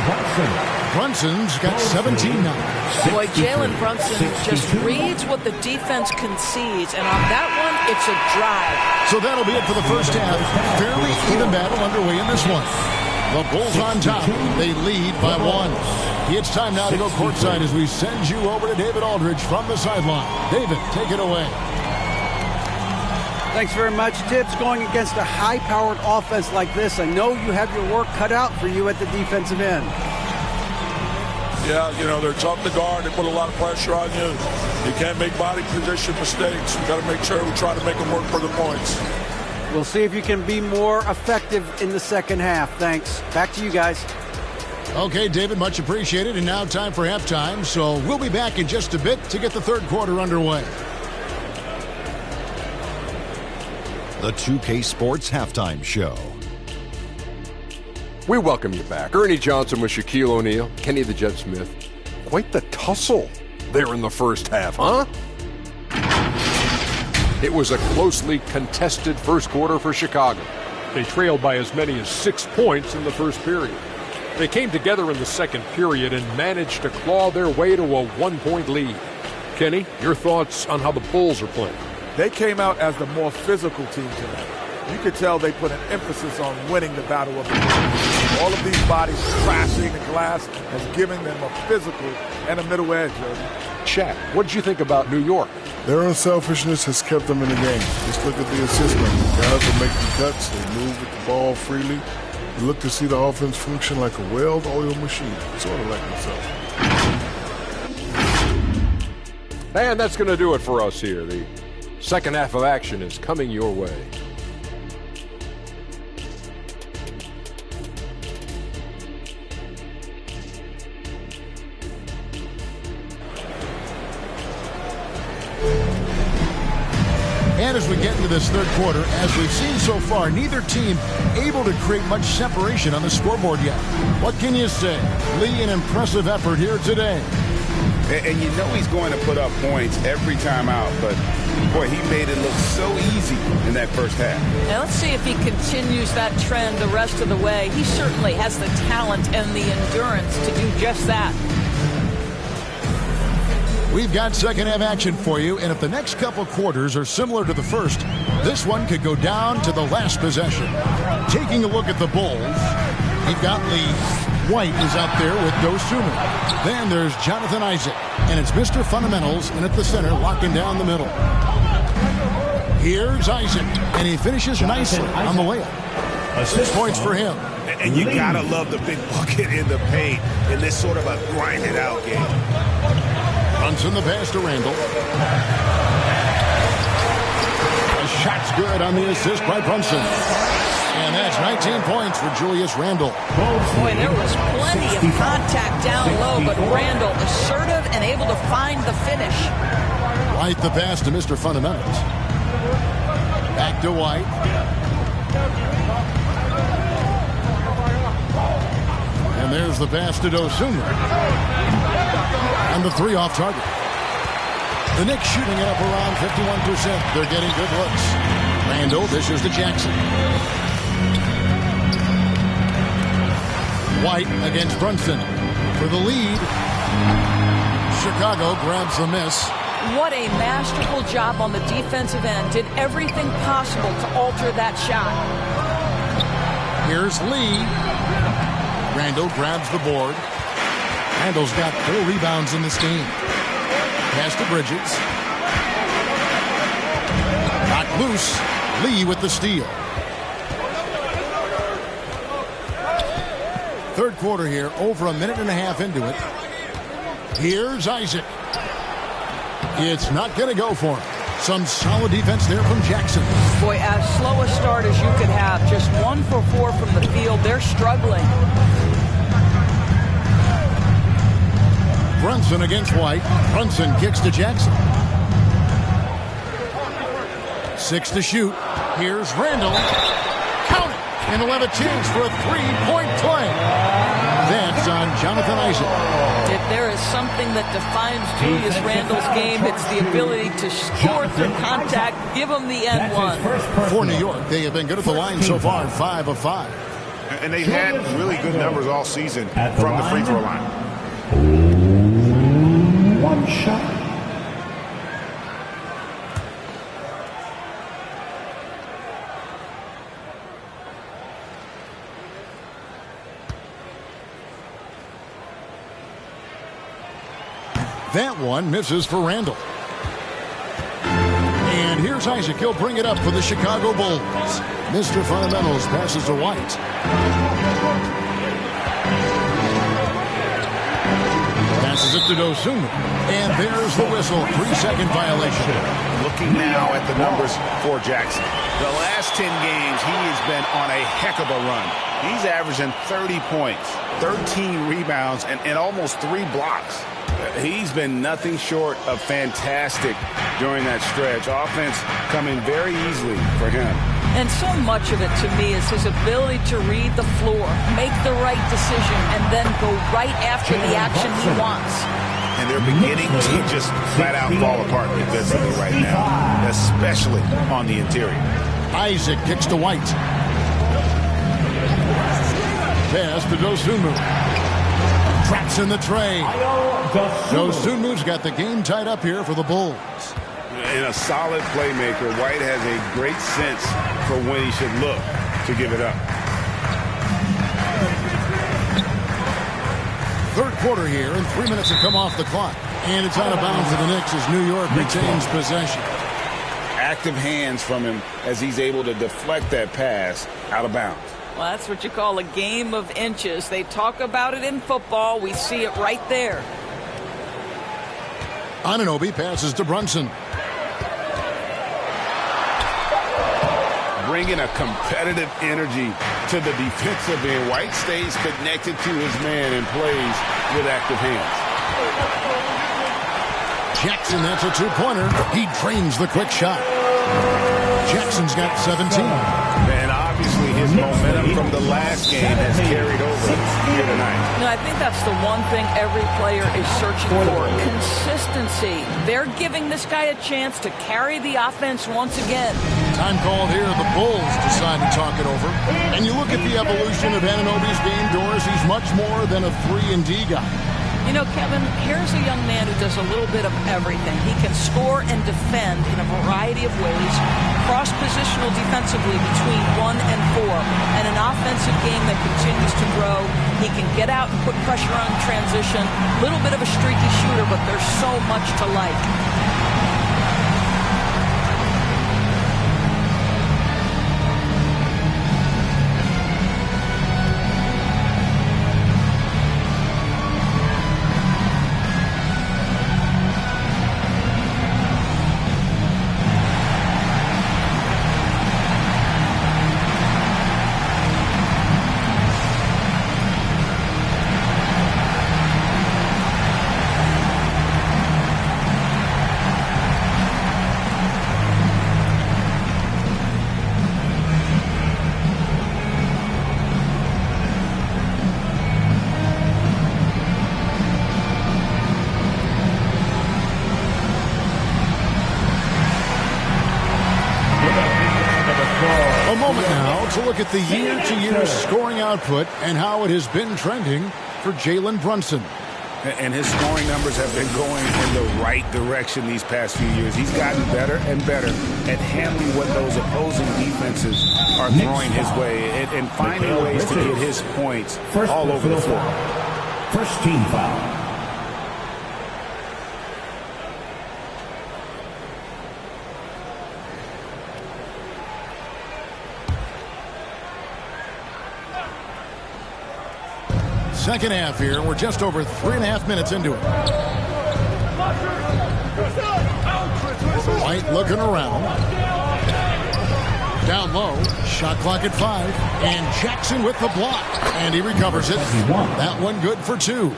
Brunson's got 17 now. Boy, Jalen Brunson just reads what the defense concedes, and on that one, it's a drive. So that'll be it for the first half. Fairly even battle underway in this one. The Bulls on top. They lead by 1. It's time now to go courtside as we send you over to David Aldridge from the sideline. David, take it away. Thanks very much, Tibbs. Going against a high-powered offense like this, I know you have your work cut out for you at the defensive end. Yeah, you know, they're tough to guard. They put a lot of pressure on you. You can't make body position mistakes. We got to make sure we try to make them work for the points. We'll see if you can be more effective in the second half. Thanks. Back to you guys. Okay, David, much appreciated. And now time for halftime. So we'll be back in just a bit to get the third quarter underway. The 2K Sports Halftime Show. We welcome you back. Ernie Johnson with Shaquille O'Neal, Kenny the Jet Smith. Quite the tussle there in the first half, huh? It was a closely contested first quarter for Chicago. They trailed by as many as 6 points in the first period. They came together in the second period and managed to claw their way to a 1-point lead. Kenny, your thoughts on how the Bulls are playing? They came out as the more physical team tonight. You could tell they put an emphasis on winning the battle of the middle. All of these bodies crashing the glass has given them a physical and a middle edge. Shaq, what did you think about New York? Their unselfishness has kept them in the game. Just look at the assist numbers. Guys are making cuts. They move with the ball freely. You look to see the offense function like a well-oiled machine, sort of like themselves. And that's going to do it for us here. The second half of action is coming your way. And And as we get into this third quarter, as we've seen so far, neither team able to create much separation on the scoreboard yet. What can you say? Lee, an impressive effort here today. And you know he's going to put up points every time out, but boy, he made it look so easy in that first half. Now let's see if he continues that trend the rest of the way. He certainly has the talent and the endurance to do just that. We've got second half action for you, and if the next couple quarters are similar to the first, this one could go down to the last possession. Taking a look at the Bulls, you've got Lee. White is out there with Dosunmu. Then there's Jonathan Isaac, and it's Mr. Fundamentals, and at the center, locking down the middle. Here's Isaac, and he finishes nicely on the layup. 6 points for him. And you gotta love the big bucket in the paint in this sort of a grinded-out game. Brunson the pass to Randall. The shot's good on the assist by Brunson. And that's 19 points for Julius Randle. Boy, there was plenty of contact down low, but Randle assertive and able to find the finish. White the pass to Mr. Fundamentals. Back to White. And there's the pass to Dosunmu. And the three off target. The Knicks shooting it up around 51%. They're getting good looks. Randle dishes to Jackson. White against Brunson for the lead. Chicago grabs the miss. What a masterful job on the defensive end. Did everything possible to alter that shot. Here's Lee. Randle grabs the board. Randle's got 4 rebounds in this game. Pass to Bridges. Knocked loose. Lee with the steal. Third quarter here, over a minute and a half into it. Here's Isaac. It's not going to go for him. Some solid defense there from Jackson. Boy, as slow a start as you could have. Just 1 for 4 from the field. They're struggling. Brunson against White. Brunson kicks to Jackson. 6 to shoot. Here's Randle. Count it. And he'll have a chance for a 3-point play. That's on Jonathan Isaac. If there is something that defines Julius Randle's game, it's the ability to score through contact, give him the end one. For New York, they have been good at the line so far, 5 of 5. And they've had really good numbers all season from the free throw line. 1 shot. That one misses for Randle. And here's Isaac. He'll bring it up for the Chicago Bulls. Mr. Fundamentals passes to White. Passes it to Dosunmu. And there's the whistle. 3-second violation. Looking now at the numbers for Jackson. The last 10 games, he has been on a heck of a run. He's averaging 30 points, 13 rebounds, and almost 3 blocks. He's been nothing short of fantastic during that stretch. Offense coming very easily for him. And so much of it, to me, is his ability to read the floor, make the right decision, and then go right after the action he wants. And they're beginning to just flat out fall apart defensively right now, especially on the interior. Isaac kicks to White. Pass to Dosunmu. Traps in the tray. Dosunmu's got the game tied up here for the Bulls. And a solid playmaker, White has a great sense for when he should look to give it up. Third quarter here, and 3 minutes have come off the clock. And it's out of bounds to the Knicks as New York retains possession. Active hands from him as he's able to deflect that pass out of bounds. Well, that's what you call a game of inches. They talk about it in football. We see it right there. Anunoby passes to Brunson. Bringing a competitive energy to the defensive end. White stays connected to his man and plays with active hands. Jackson, that's a 2-pointer. He trains the quick shot. Jackson's got 17. And obviously his momentum from the last game has carried over here tonight. No, I think that's the one thing every player is searching for. Consistency. They're giving this guy a chance to carry the offense once again. Time called here. The Bulls decide to talk it over. And you look at the evolution of Anunoby's game, Doris. He's much more than a 3-and-D guy. You know, Kevin, here's a young man who does a little bit of everything. He can score and defend in a variety of ways, cross-positional defensively between 1 and 4, and an offensive game that continues to grow. He can get out and put pressure on transition. A little bit of a streaky shooter, but there's so much to like. A moment now to look at the year-to-year scoring output and how it has been trending for Jalen Brunson. And his scoring numbers have been going in the right direction these past few years. He's gotten better and better at handling what those opposing defenses are throwing his way and finding ways to get his points all over the floor. First team foul. Second half here. We're just over 3.5 minutes into it. White looking around. Down low. Shot clock at 5. And Jackson with the block. And he recovers it. That one good for 2.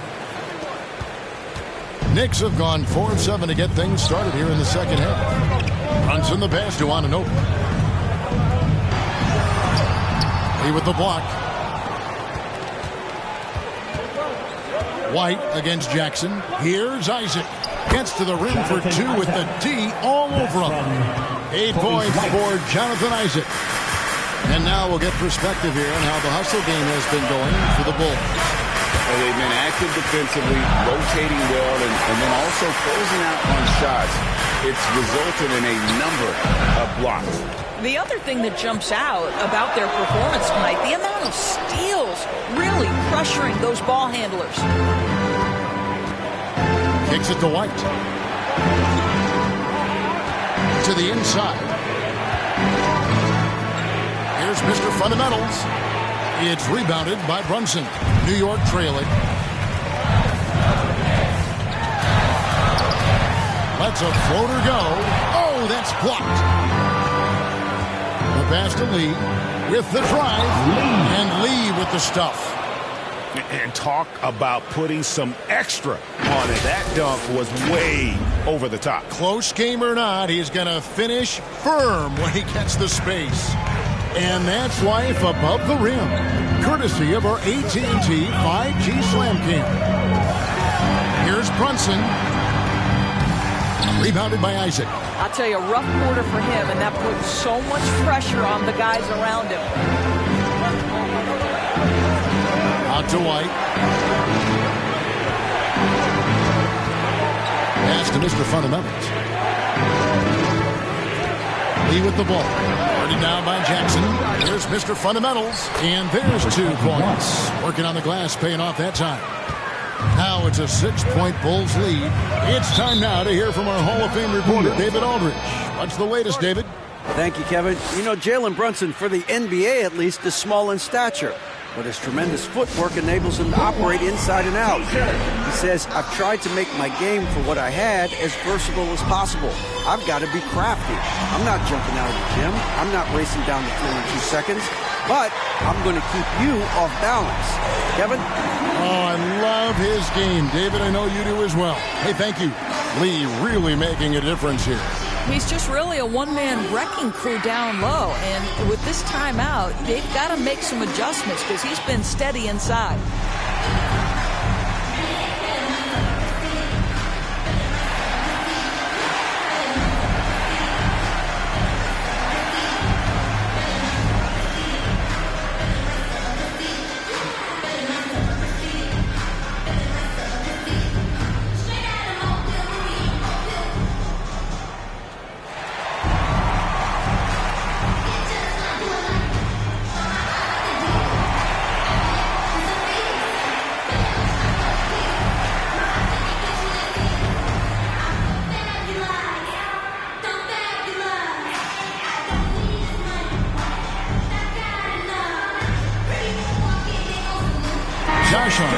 Knicks have gone 4 of 7 to get things started here in the second half. Brunson the pass to Anunoby. Lee with the block. White against Jackson. Here's Isaac. Gets to the rim for 2 with the D all over him. 8 points for Jonathan Isaac. And now we'll get perspective here on how the hustle game has been going for the Bulls. Well, they've been active defensively, rotating well, and then also closing out on shots. It's resulted in a number of blocks. The other thing that jumps out about their performance tonight, the amount of steals, really pressuring those ball handlers. Kicks it to White. To the inside. Here's Mr. Fundamentals. It's rebounded by Brunson. New York trailing. Lets a floater go. Oh, that's blocked. The pass to Lee with the drive. And Lee with the stuff. And talk about putting some extra on it. That dunk was way over the top. Close game or not, he's going to finish firm when he gets the space. And that's life above the rim. Courtesy of our AT&T 5G Slam Cam. Here's Brunson. Rebounded by Isaac. I'll tell you, a rough quarter for him, and that puts so much pressure on the guys around him. Out to White. Pass to Mr. Fundamentals. Lee with the ball. Already down by Jackson. Here's Mr. Fundamentals. And there's 2 points. Working on the glass, paying off that time. Now it's a 6-point Bulls lead. It's time now to hear from our Hall of Fame reporter, David Aldridge. What's the latest, David? Thank you, Kevin. You know, Jalen Brunson, for the NBA at least, is small in stature, but his tremendous footwork enables him to operate inside and out. He says, I've tried to make my game for what I had as versatile as possible. I've got to be crafty. I'm not jumping out of the gym. I'm not racing down the floor in 2 seconds, but I'm going to keep you off balance. Kevin? Oh, I love his game. David, I know you do as well. Hey, thank you. Lee really making a difference here. He's just really a one-man wrecking crew down low. And with this timeout, they've got to make some adjustments because he's been steady inside.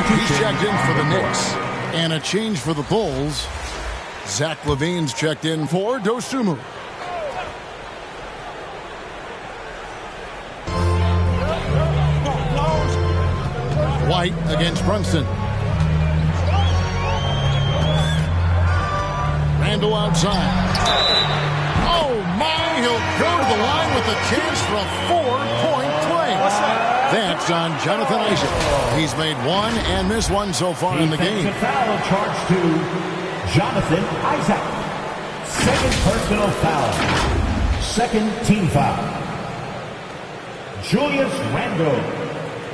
He's checked in for the Knicks. And a change for the Bulls. Zach LaVine's checked in for Dosunmu. White against Brunson. Randall outside. Oh my, he'll go to the line with a chance for a 4-point play. That's on Jonathan Isaac. He's made one and missed one so far in the game. Foul charged to Jonathan Isaac. Second personal foul. Second team foul. Julius Randle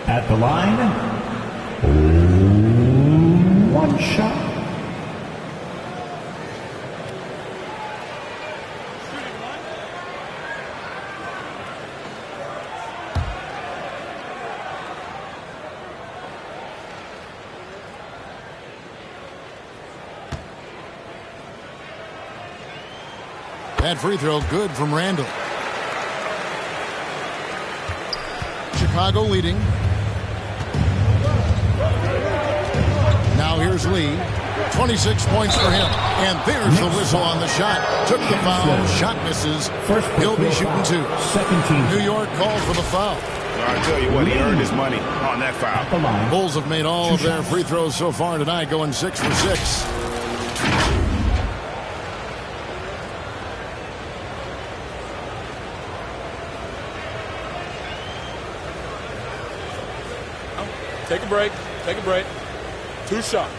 at the line. One shot. That free throw good from Randall. Chicago leading. Now here's Lee. 26 points for him. And there's the whistle on the shot. Took the foul. Shot misses. He'll be shooting two. New York called for the foul. I tell you what, he earned his money on that foul. Bulls have made all of their free throws so far tonight, going 6 for 6. Take a break. Take a break. 2 shots.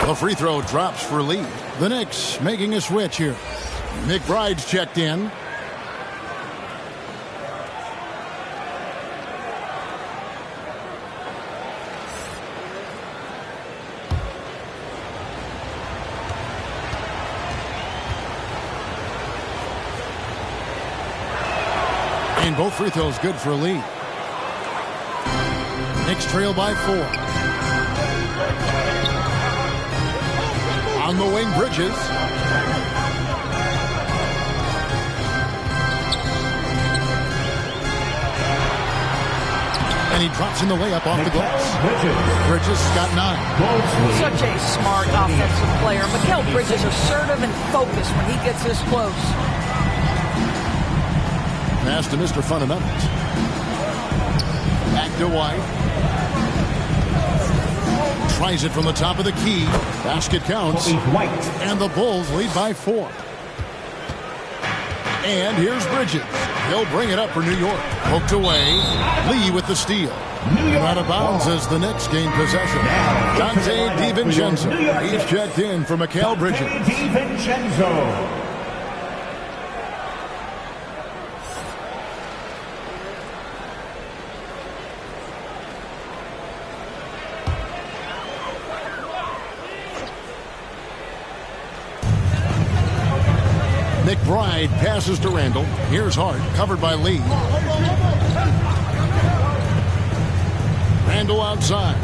The free throw drops for Lee. The Knicks making a switch here. McBride's checked in. And both free throws good for Lee. Knicks trail by 4. On the wing, Bridges. And he drops in the layup off the glass. Bridges got 9. Such a smart offensive player. Mikal Bridges assertive and focused when he gets this close. Pass to Mr. Fundamentals. Back to White. Tries it from the top of the key. Basket counts. And the Bulls lead by 4. And here's Bridges. He'll bring it up for New York. Poked away. Lee with the steal. And out of bounds as the Knicks gain possession. Dante DiVincenzo. He's checked in for Mikal Bridges. DiVincenzo. McBride passes to Randall. Here's Hart, covered by Lee. Randall outside.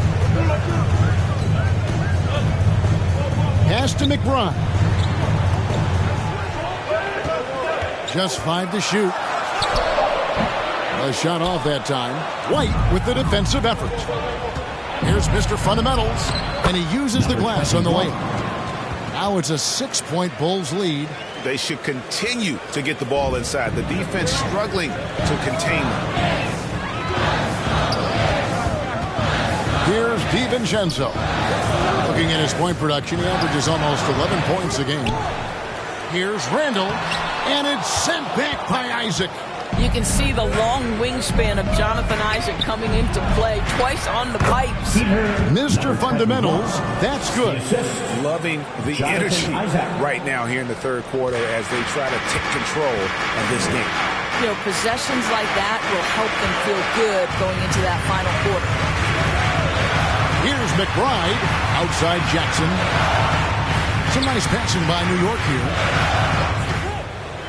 Pass to McBride. Just 5 to shoot. A shot off that time. White with the defensive effort. Here's Mr. Fundamentals, and he uses the glass on the layup. Now it's a 6-point Bulls lead. They should continue to get the ball inside. The defense struggling to contain them. Here's DiVincenzo. Looking at his point production, he averages almost 11 points a game. Here's Randall, and it's sent back by Isaac. You can see the long wingspan of Jonathan Isaac coming into play twice on the pipes. Mr. Fundamentals, that's good. Loving the energy right now here in the third quarter as they try to take control of this game. You know, possessions like that will help them feel good going into that final quarter. Here's McBride, outside Jackson. Some nice passing by New York here.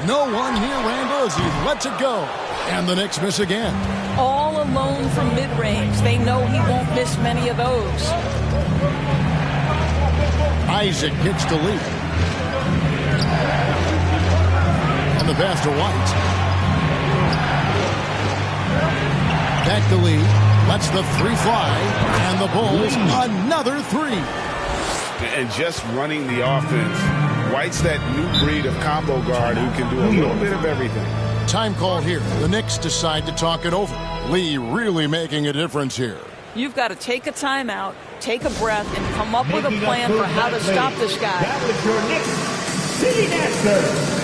No one here, Randall, as he lets it go. And the Knicks miss again. All alone from mid-range. They know he won't miss many of those. Isaac gets to lead. And the pass to White. Back to Lee. Lets the three fly. And the Bulls, another three. And just running the offense. White's that new breed of combo guard who can do a little bit of everything. Time called here. The Knicks decide to talk it over. Lee really making a difference here. You've got to take a timeout, take a breath, and come up with a plan for how to stop this guy. That was your Knicks City Master.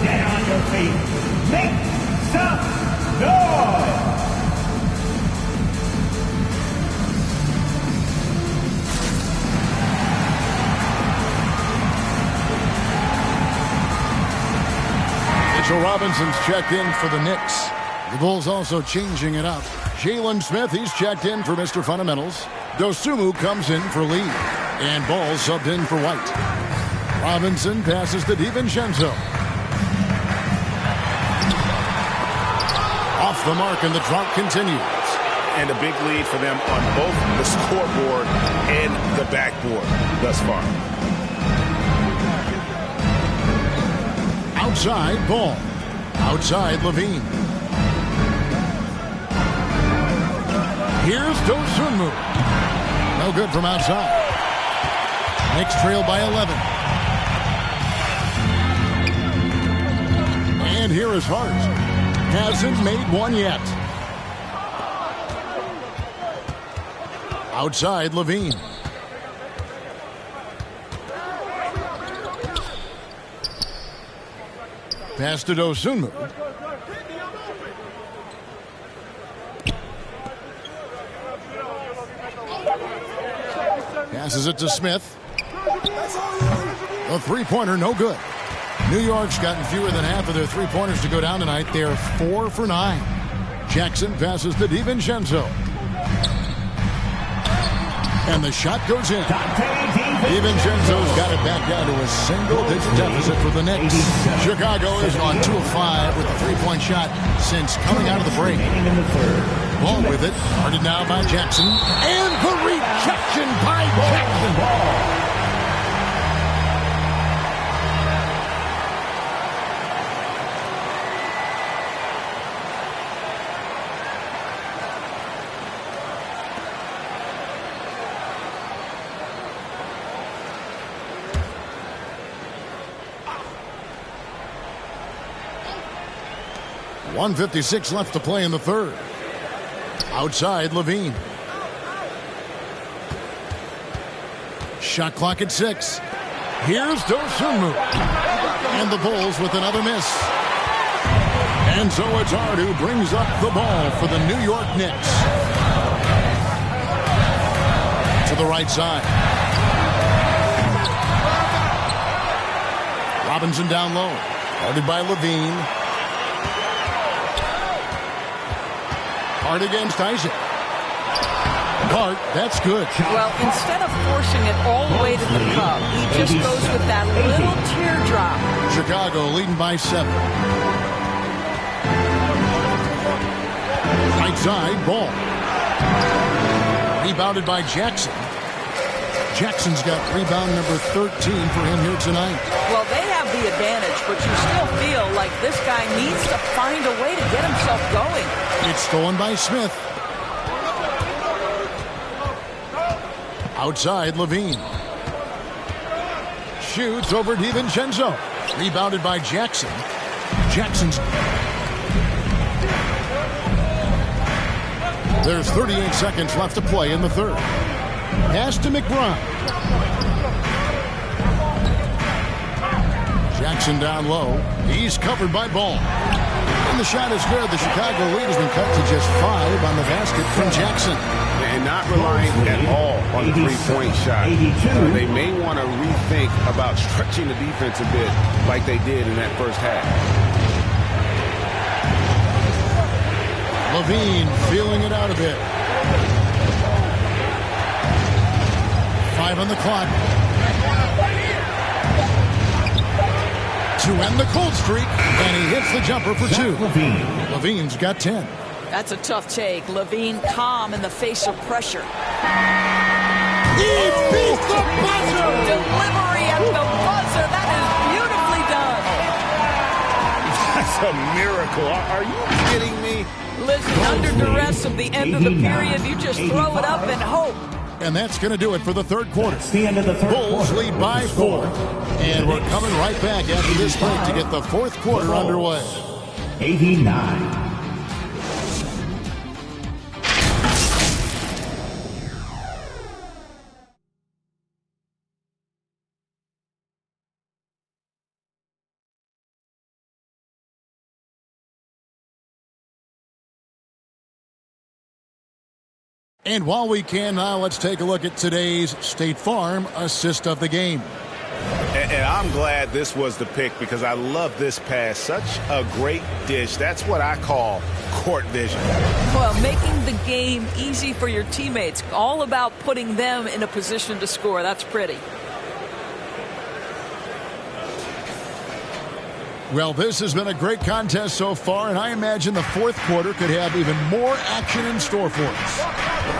Get on your feet. Make some noise. Mitchell Robinson's checked in for the Knicks. The Bulls also changing it up. Jalen Smith, he's checked in for Mr. Fundamentals. Dosunmu comes in for Lee. And Ball subbed in for White. Robinson passes to DiVincenzo. Off the mark, and the drought continues. And a big lead for them on both the scoreboard and the backboard thus far. Outside, Ball. Outside, Levine. Here's Dosunmu. No good from outside. Knicks trail by 11. And here is Hart. Hasn't made one yet. Outside, Levine. Pass to Dosunmu. Passes it to Smith. A three-pointer, no good. New York's gotten fewer than half of their three-pointers to go down tonight. They're 4 for 9. Jackson passes to DiVincenzo. And the shot goes in. DiVincenzo's got it back down to a single-digit deficit for the Knicks. Chicago is on 2 of 5 with a three-point shot since coming out of the break. Ball with it. Guarded now by Jackson. And the rejection by Jackson. .156 left to play in the third. Outside, Levine. Shot clock at 6. Here's Dosunmu. And the Bulls with another miss. And so it's Hart who brings up the ball for the New York Knicks. To the right side. Robinson down low. Guarded by Levine. Hart against Isaac. Hart, that's good. Well, instead of forcing it all the way to the cup, he just goes with that little teardrop. Chicago leading by 7. Right side, ball. Rebounded by Jackson. Jackson's got rebound number 13 for him here tonight. Well, they have the advantage, but you still feel like this guy needs to find a way to get himself going. It's stolen by Smith. Outside, Levine. Shoots over DiVincenzo. Rebounded by Jackson. Jackson's... There's 38 seconds left to play in the third. Pass to McBride. Jackson down low. He's covered by Ball. And the shot is good. The Chicago lead has been cut to just 5 on the basket from Jackson. And not relying at all on the three-point shot. They may want to rethink about stretching the defense a bit like they did in that first half. Levine feeling it out a bit. 5 on the clock. To end the cold streak, and he hits the jumper for 2. Levine's got 10. That's a tough take. Levine calm in the face of pressure. He beat the buzzer! Delivery at the buzzer. That is beautifully done. That's a miracle. Are you kidding me? Listen, under duress of the end of the period, you just throw it up and hope. And that's going to do it for the third quarter. That's the end of the third Bulls quarter. lead by 4. And we're coming right back after this break to get the fourth quarter underway. 89. And while we can now, let's take a look at today's State Farm assist of the game. And I'm glad this was the pick because I love this pass. Such a great dish. That's what I call court vision. Well, making the game easy for your teammates. All about putting them in a position to score. That's pretty. Well, this has been a great contest so far, and I imagine the fourth quarter could have even more action in store for us.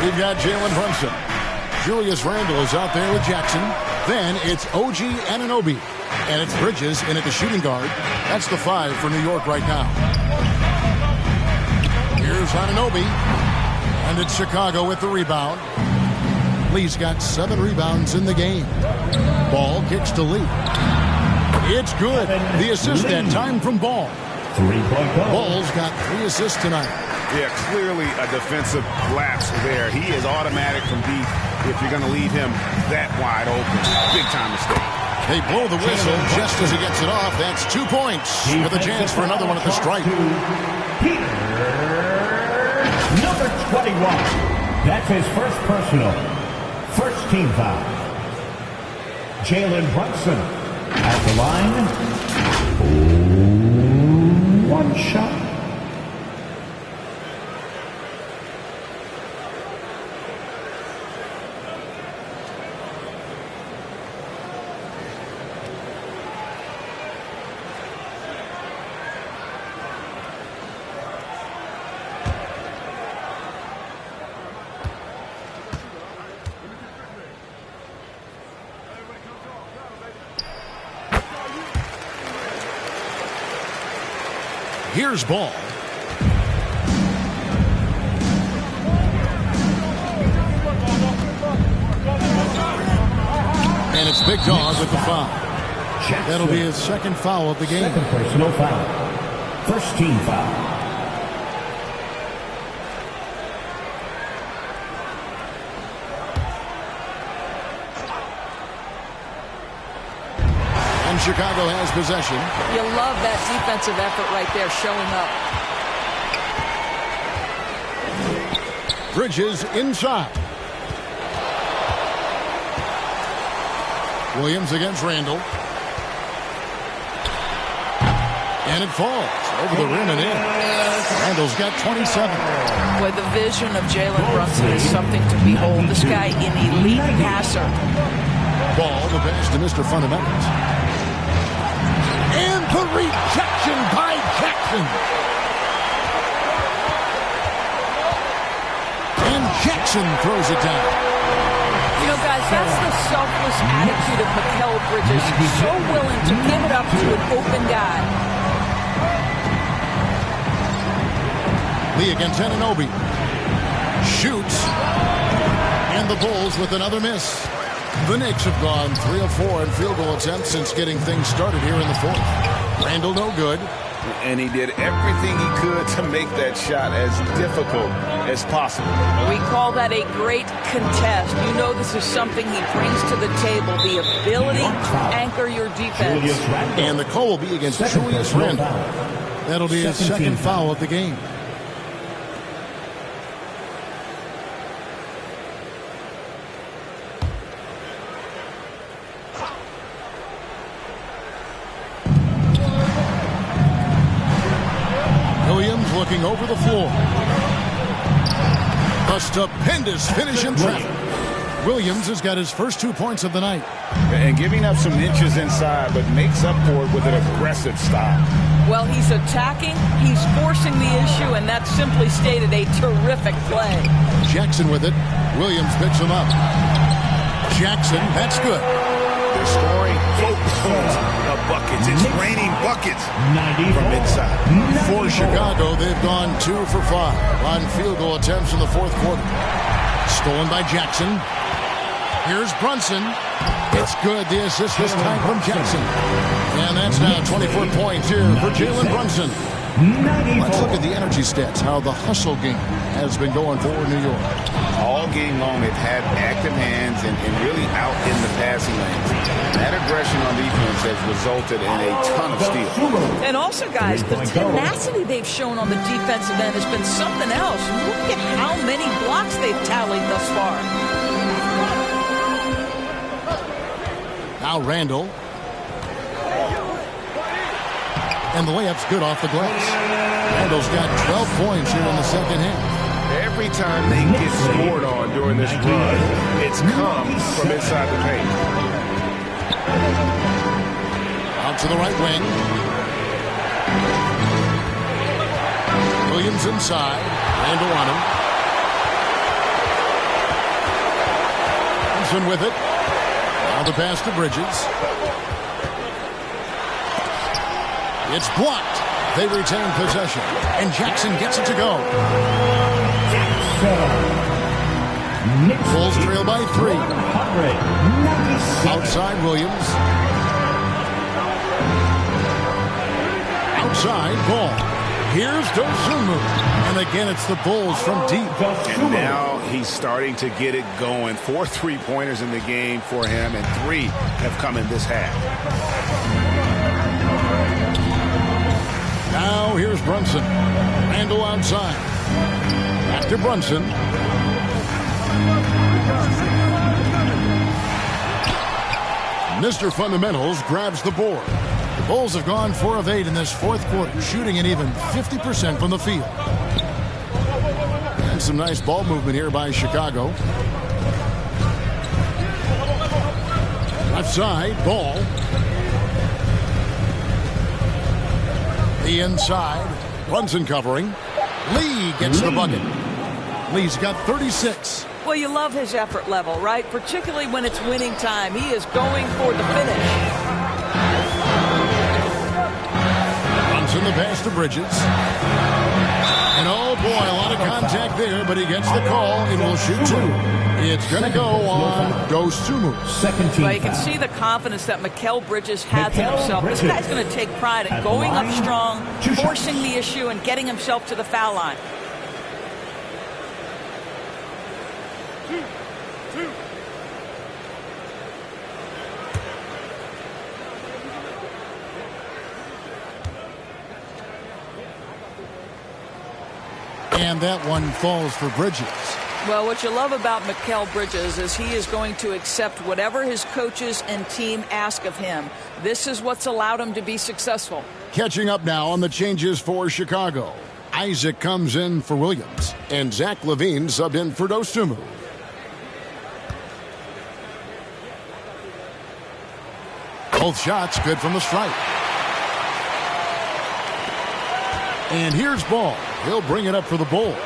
We've got Jalen Brunson. Julius Randle is out there with Jackson. Then it's OG Anunoby. And it's Bridges in at the shooting guard. That's the 5 for New York right now. Here's Anunoby. And it's Chicago with the rebound. Lee's got 7 rebounds in the game. Ball kicks to Lee. It's good. The assist that time from Ball. 3-point goal. Ball's got 3 assists tonight. Yeah, clearly a defensive lapse there. He is automatic from deep if you're going to leave him that wide open. Big time mistake. They blow the whistle just as he gets it off. That's 2 points with a chance for another one at the stripe. Peter, number 21. That's his first personal. First team foul. Jalen Brunson at the line. 1 shot. Here's Ball. And it's Big Dog with the foul. That'll be his second foul of the game. Second personal foul. First team foul. And And Chicago has possession. You love that defensive effort right there showing up. Bridges inside. Williams against Randall. And it falls over the rim and in. Randall's got 27. Boy, the vision of Jalen Brunson is something to behold. This guy, an elite passer. Ball, the pass to Mr. Fundamentals. And the rejection by Jackson. And Jackson throws it down. You know, guys, that's the selfless attitude of Mikal Bridges. He's so willing to give it up to an open guy. Lee against Anunoby. Shoots. And the Bulls with another miss. The Knicks have gone 3 of 4 in field goal attempts since getting things started here in the fourth. Randall no good. And he did everything he could to make that shot as difficult as possible. We call that a great contest. You know this is something he brings to the table, the ability to anchor your defense. And the call will be against Julius Randle. That'll be his second foul of the game. Looking over the floor. A stupendous finish in traffic. Williams has got his first 2 points of the night. And giving up some inches inside, but makes up for it with an aggressive style. Well, he's attacking, he's forcing the issue, and that's simply stated a terrific play. Jackson with it. Williams picks him up. Jackson, that's good. They're scoring the buckets. It's raining buckets from inside. For Chicago, they've gone 2 for 5 on field goal attempts in the fourth quarter. Stolen by Jackson. Here's Brunson. It's good. The assist this time from Jackson. And that's now 24 points here for Jalen Brunson. Let's look at the energy stats, how the hustle game has been going for New York. All game long, they've had active hands and really out in the passing lanes. That aggression on defense has resulted in a ton of steals. And also, guys, the tenacity they've shown on the defensive end has been something else. Look at how many blocks they've tallied thus far. Now Randall. And the layup's good off the glass. Randall's got 12 points here in the second half. Every time they get scored on during this run, it's come from inside the paint. Out to the right wing. Williams inside. Randall on him. Brunson with it. Now the pass to Bridges. It's blocked. They retain possession. And Jackson gets it to go. Bulls trail by 3. Outside Williams. Outside Ball. Here's Dosunmu. And again, it's the Bulls from deep. And now he's starting to get it going. 4 3-pointers in the game for him, and 3 have come in this half. Now here's Brunson. Randall outside. Back to Brunson. Mr. Fundamentals grabs the board. The Bulls have gone 4 of 8 in this fourth quarter, shooting an even 50% from the field. And some nice ball movement here by Chicago. Left side, Ball. The inside. Brunson covering. Lee gets the bucket. Lee's got 36. Well, you love his effort level, right? Particularly when it's winning time. He is going for the finish. Brunson the pass to Bridges. And oh boy, a lot of contact there, but he gets the call. It will shoot 2. It's going to go on Dosunmu. Well, you can see the confidence that Mikal Bridges has in himself. This guy's going to take pride in going up strong, forcing the issue, and getting himself to the foul line. And that one falls for Bridges. Well, what you love about Mikal Bridges is he is going to accept whatever his coaches and team ask of him. This is what's allowed him to be successful. Catching up now on the changes for Chicago. Isaac comes in for Williams, and Zach LaVine subbed in for Dosunmu. Both shots good from the stripe. And here's Ball. He'll bring it up for the Bulls.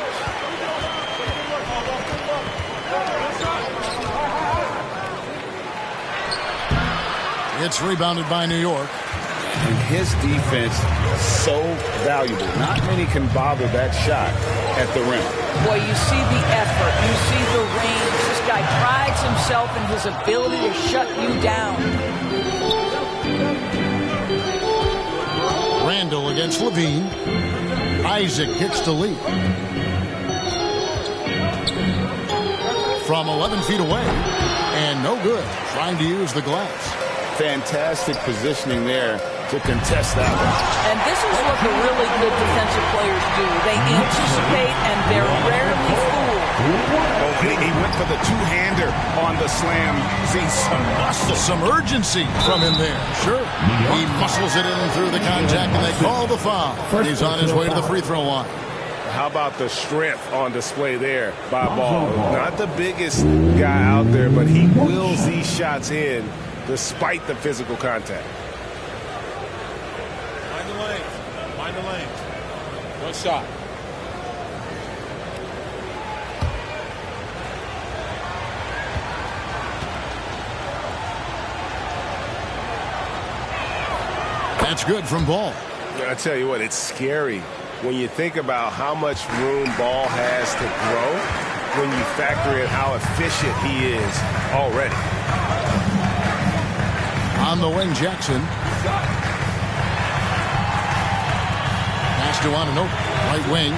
It's rebounded by New York. And his defense so valuable. Not many can bother that shot at the rim. Boy, you see the effort. You see the range. This guy prides himself in his ability to shut you down. Randall against LaVine. Isaac kicks to Lee. From 11 feet away. And no good. Trying to use the glass. Fantastic positioning there to contest that one. And this is what the really good defensive players do. They anticipate and they're rarely fooled. Oh, he went for the two-hander on the slam. See some muscle. Some urgency from him there. Sure. He muscles it in through the contact and they call the foul. He's on his way to the free throw line. How about the strength on display there by Ball? Not the biggest guy out there, but he wills these shots in despite the physical contact. Find the lane. Find the lane. One shot. That's good from Ball. I tell you what, it's scary when you think about how much room Ball has to grow when you factor in how efficient he is already. On the wing, Jackson. Pass to Anunoby, right wing.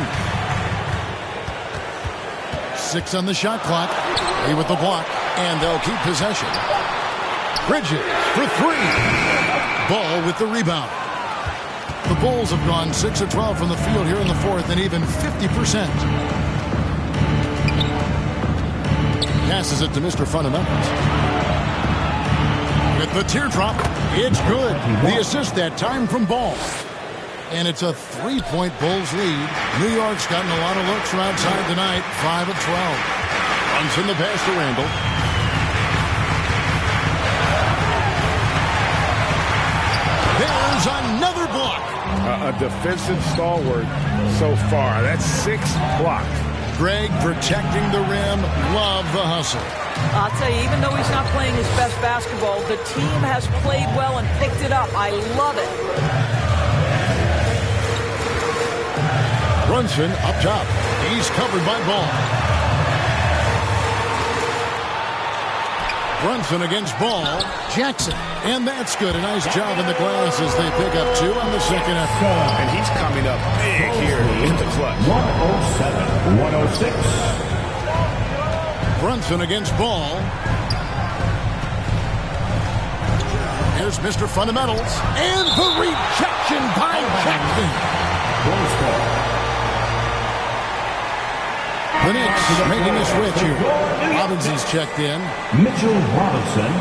6 on the shot clock. Lee with the block, and they'll keep possession. Bridges for 3. Ball with the rebound. The Bulls have gone 6 of 12 from the field here in the fourth, and even 50%. Passes it to Mr. Fundamentals. With the teardrop, it's good. The assist that time from Ball. And it's a 3-point Bulls lead. New York's gotten a lot of looks from outside tonight. 5 of 12. Runs in the pass to Randall. There's another block. A defensive stalwart so far. That's 6 blocked. Greg protecting the rim. Love the hustle. I'll tell you, even though he's not playing his best basketball, the team has played well and picked it up. I love it. Brunson up top. He's covered by Ball. Brunson against Ball. Jackson. And that's good. A nice job in the glass as they pick up 2 on the second effort. And he's coming up big here in the clutch. 107-106. Brunson against Ball. Here's Mr. Fundamentals. And the rejection by Jackson. The Knicks making a switch here. Robinson's checked in. Mitchell Robinson.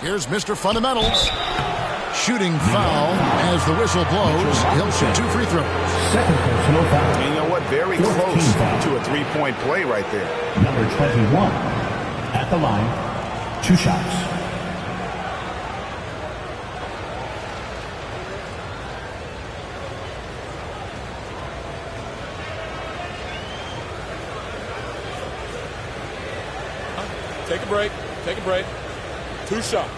Here's Mr. Fundamentals. Shooting foul as the whistle blows. He'll shoot 2 free throws. Second personal foul. And you know what? Very close to a 3-point play right there. Number 21 at the line. 2 shots. Take a break. Take a break. 2 shots.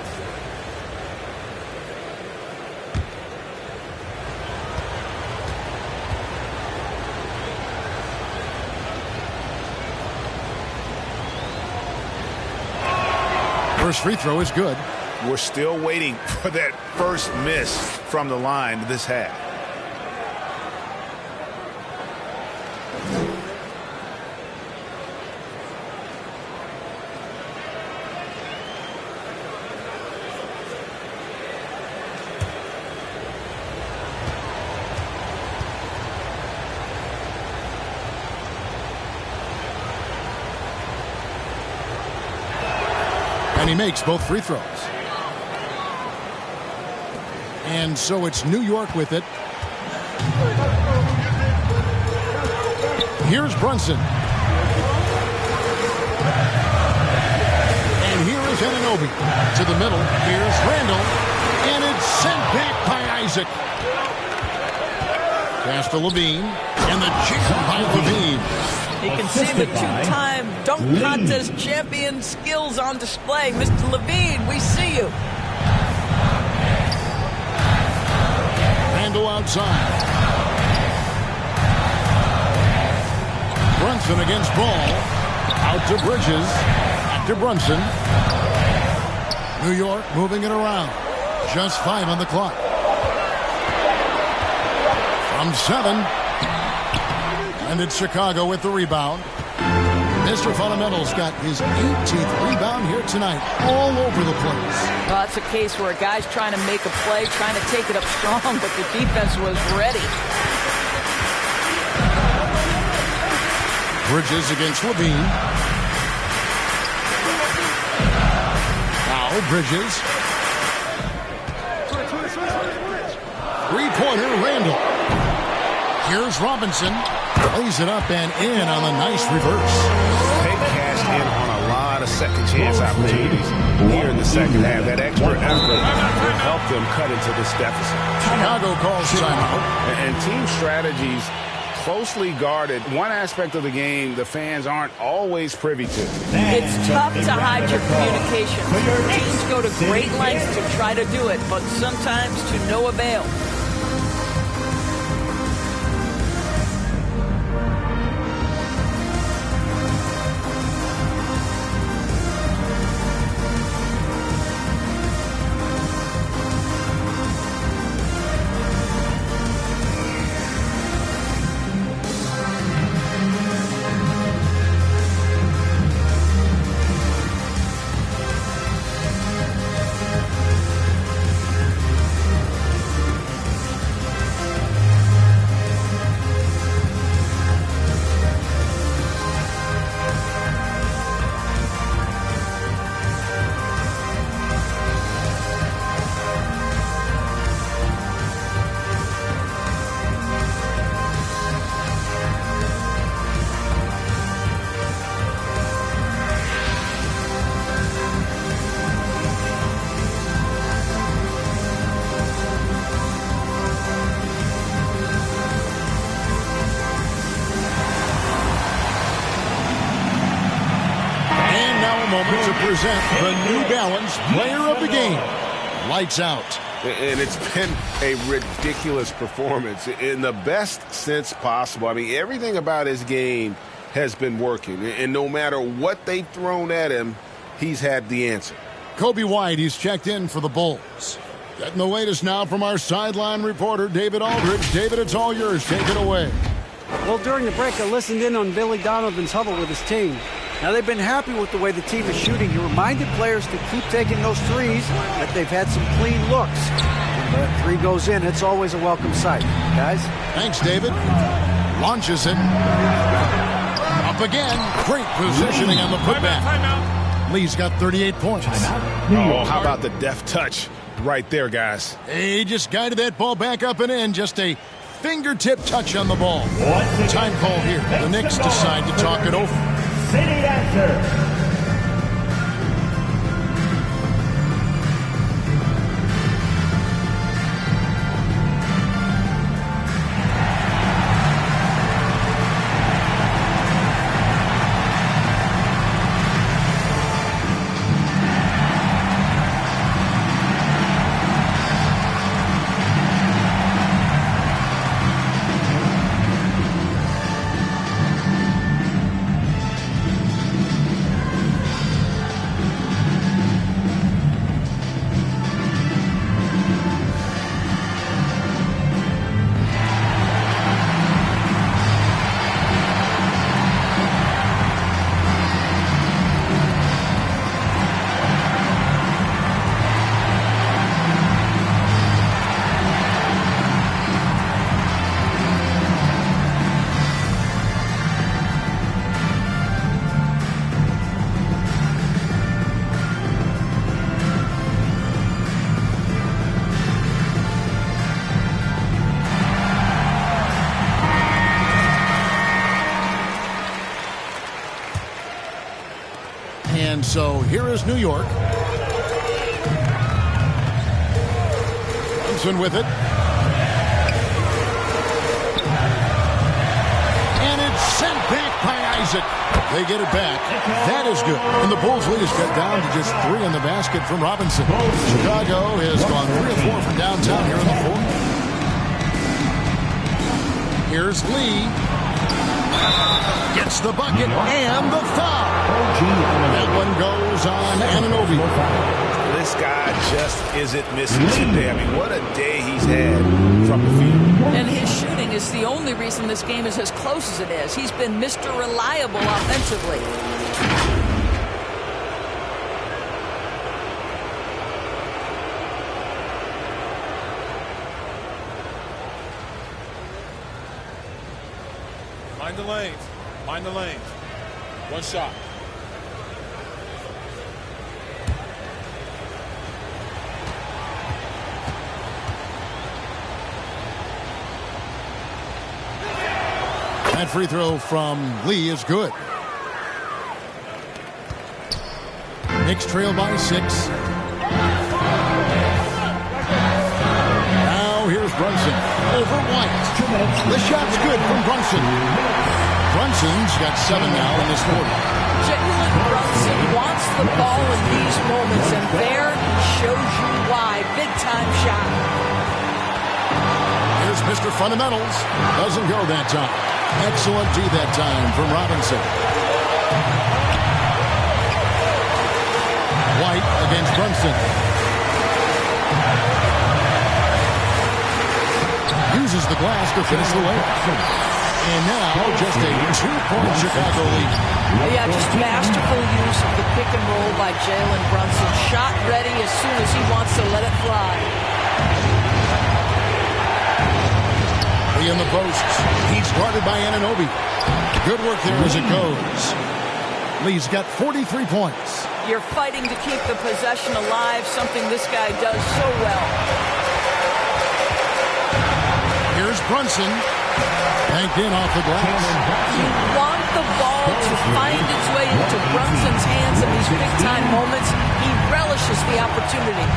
First free throw is good. We're still waiting for that first miss from the line this half. And he makes both free throws. And so it's New York with it. Here's Brunson. And here is Anunoby. To the middle. Here's Randall. And it's sent back by Isaac. Pass to Levine. And the jam by Levine. You can see the two-time dunk contest champion skills on display. Mr. Levine, we see you. Randall outside. Brunson against Ball. Out to Bridges. Back to Brunson. New York moving it around. Just 5 on the clock. From 7. And it's Chicago with the rebound. Mr. Fundamental's got his 18th rebound here tonight. All over the place. Well, that's a case where a guy's trying to make a play, trying to take it up strong, but the defense was ready. Bridges against Levine. Now Bridges. Three-pointer Randall. Here's Robinson. Plays it up and in on a nice reverse. They cashed in on a lot of second chance opportunities here in the second half. That extra effort will help them cut into this deficit. Chicago calls timeout. And team strategies closely guarded. One aspect of the game the fans aren't always privy to. It's tough to hide your communication. Teams go to great lengths to try to do it, but sometimes to no avail. To present the New Balance Player of the Game. Lights out. And it's been a ridiculous performance in the best sense possible. I mean, everything about his game has been working. And no matter what they've thrown at him, he's had the answer. Kobe White, he's checked in for the Bulls. Getting the latest now from our sideline reporter, David Aldridge. David, it's all yours. Take it away. Well, during the break, I listened in on Billy Donovan's huddle with his team. Now, they've been happy with the way the team is shooting. He reminded players to keep taking those threes, that they've had some clean looks. When that three goes in, it's always a welcome sight. Guys? Thanks, David. Launches it. Up again. Great positioning on the putback. Lee's got 38 points. Oh, how about the deft touch right there, guys? He just guided that ball back up and in. Just a fingertip touch on the ball. Time call here. The Knicks decide to talk it over. City Dancer. And so here is New York. Brunson with it. And it's sent back by Isaac. They get it back. That is good. And the Bulls lead is cut down to just 3 in the basket from Robinson. Chicago has gone 3 of 4 from downtown here in the fourth. Here's Lee. Gets the bucket and the foul. That one goes on Anunoby. This guy just isn't missing today. I mean, what a day he's had from the field. And his shooting is the only reason this game is as close as it is. He's been Mr. Reliable offensively. Mind the lanes. Mind the lanes. One shot. That free throw from Lee is good. Knicks trail by 6. Now here's Brunson over White. The shot's good from Brunson. Brunson's got 7 now in this quarter. Jalen Brunson wants the ball in these moments, and there shows you why. Big time shot. Here's Mr. Fundamentals. Doesn't go that time. Excellent D that time from Robinson. White against Brunson. Uses the glass to finish the layup. And now just a 2-point Chicago lead. Yeah, just masterful use of the pick and roll by Jalen Brunson. Shot ready as soon as he wants to let it fly. In the posts. He's guarded by Anunoby. Good work there as it goes. Lee's got 43 points. You're fighting to keep the possession alive, something this guy does so well. Here's Brunson. Banked in off the glass. You want the ball to find its way into Brunson's hands in these big-time moments. He relishes the opportunity.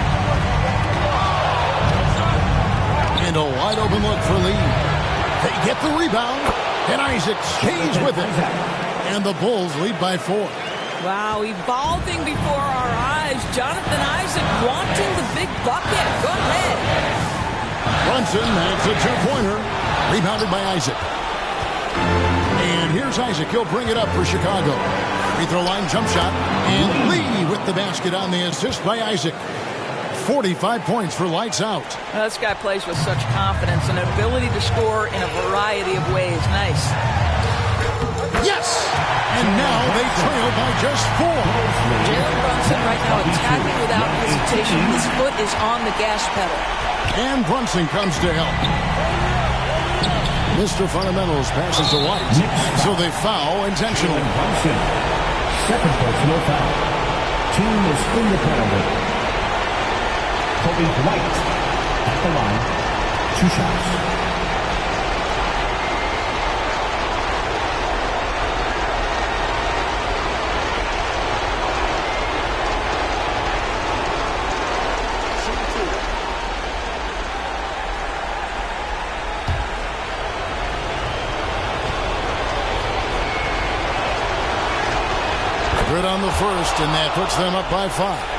And a wide-open look for Lee. They get the rebound, and Isaac stays with it. And the Bulls lead by 4. Wow, evolving before our eyes. Jonathan Isaac wanting the big bucket. Go ahead. Brunson, that's a 2-pointer. Rebounded by Isaac. And here's Isaac. He'll bring it up for Chicago. Free throw line jump shot. And Lee with the basket on the assist by Isaac. 45 points for lights out. Well, this guy plays with such confidence and an ability to score in a variety of ways. Nice. Yes! And now they trail by just 4. Jalen Brunson right now attacking without hesitation. His foot is on the gas pedal. And Brunson comes to help. Mr. Fundamentals passes to White. So they foul intentionally. Second personal foul. Team is in the penalty. Kobe White at the line. 2 shots. Good on the first, and that puts them up by 5.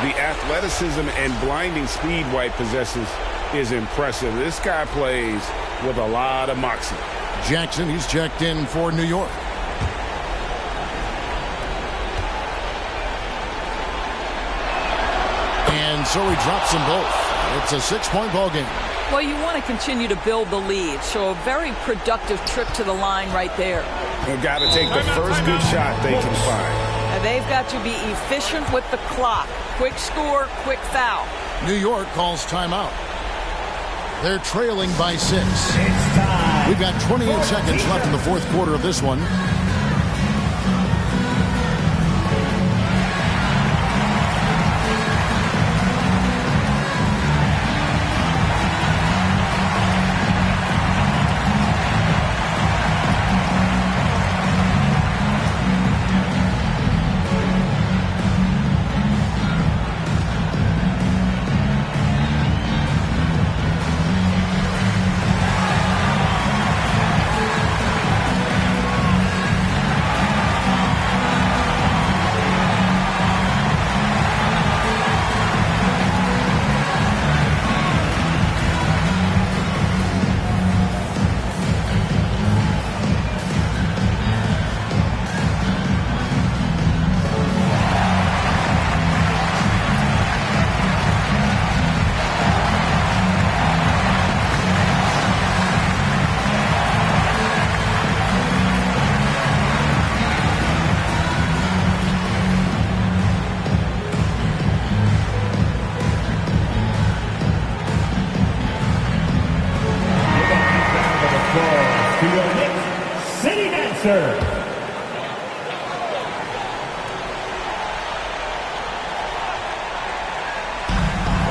The athleticism and blinding speed White possesses is impressive. This guy plays with a lot of moxie. Jackson, he's checked in for New York. And so he drops them both. It's a 6-point ball game. Well, you want to continue to build the lead, so a very productive trip to the line right there. They've got to take the first good shot they can find. And they've got to be efficient with the clock. Quick score, quick foul. New York calls timeout. They're trailing by 6. We've got 28 seconds left in the fourth quarter of this one.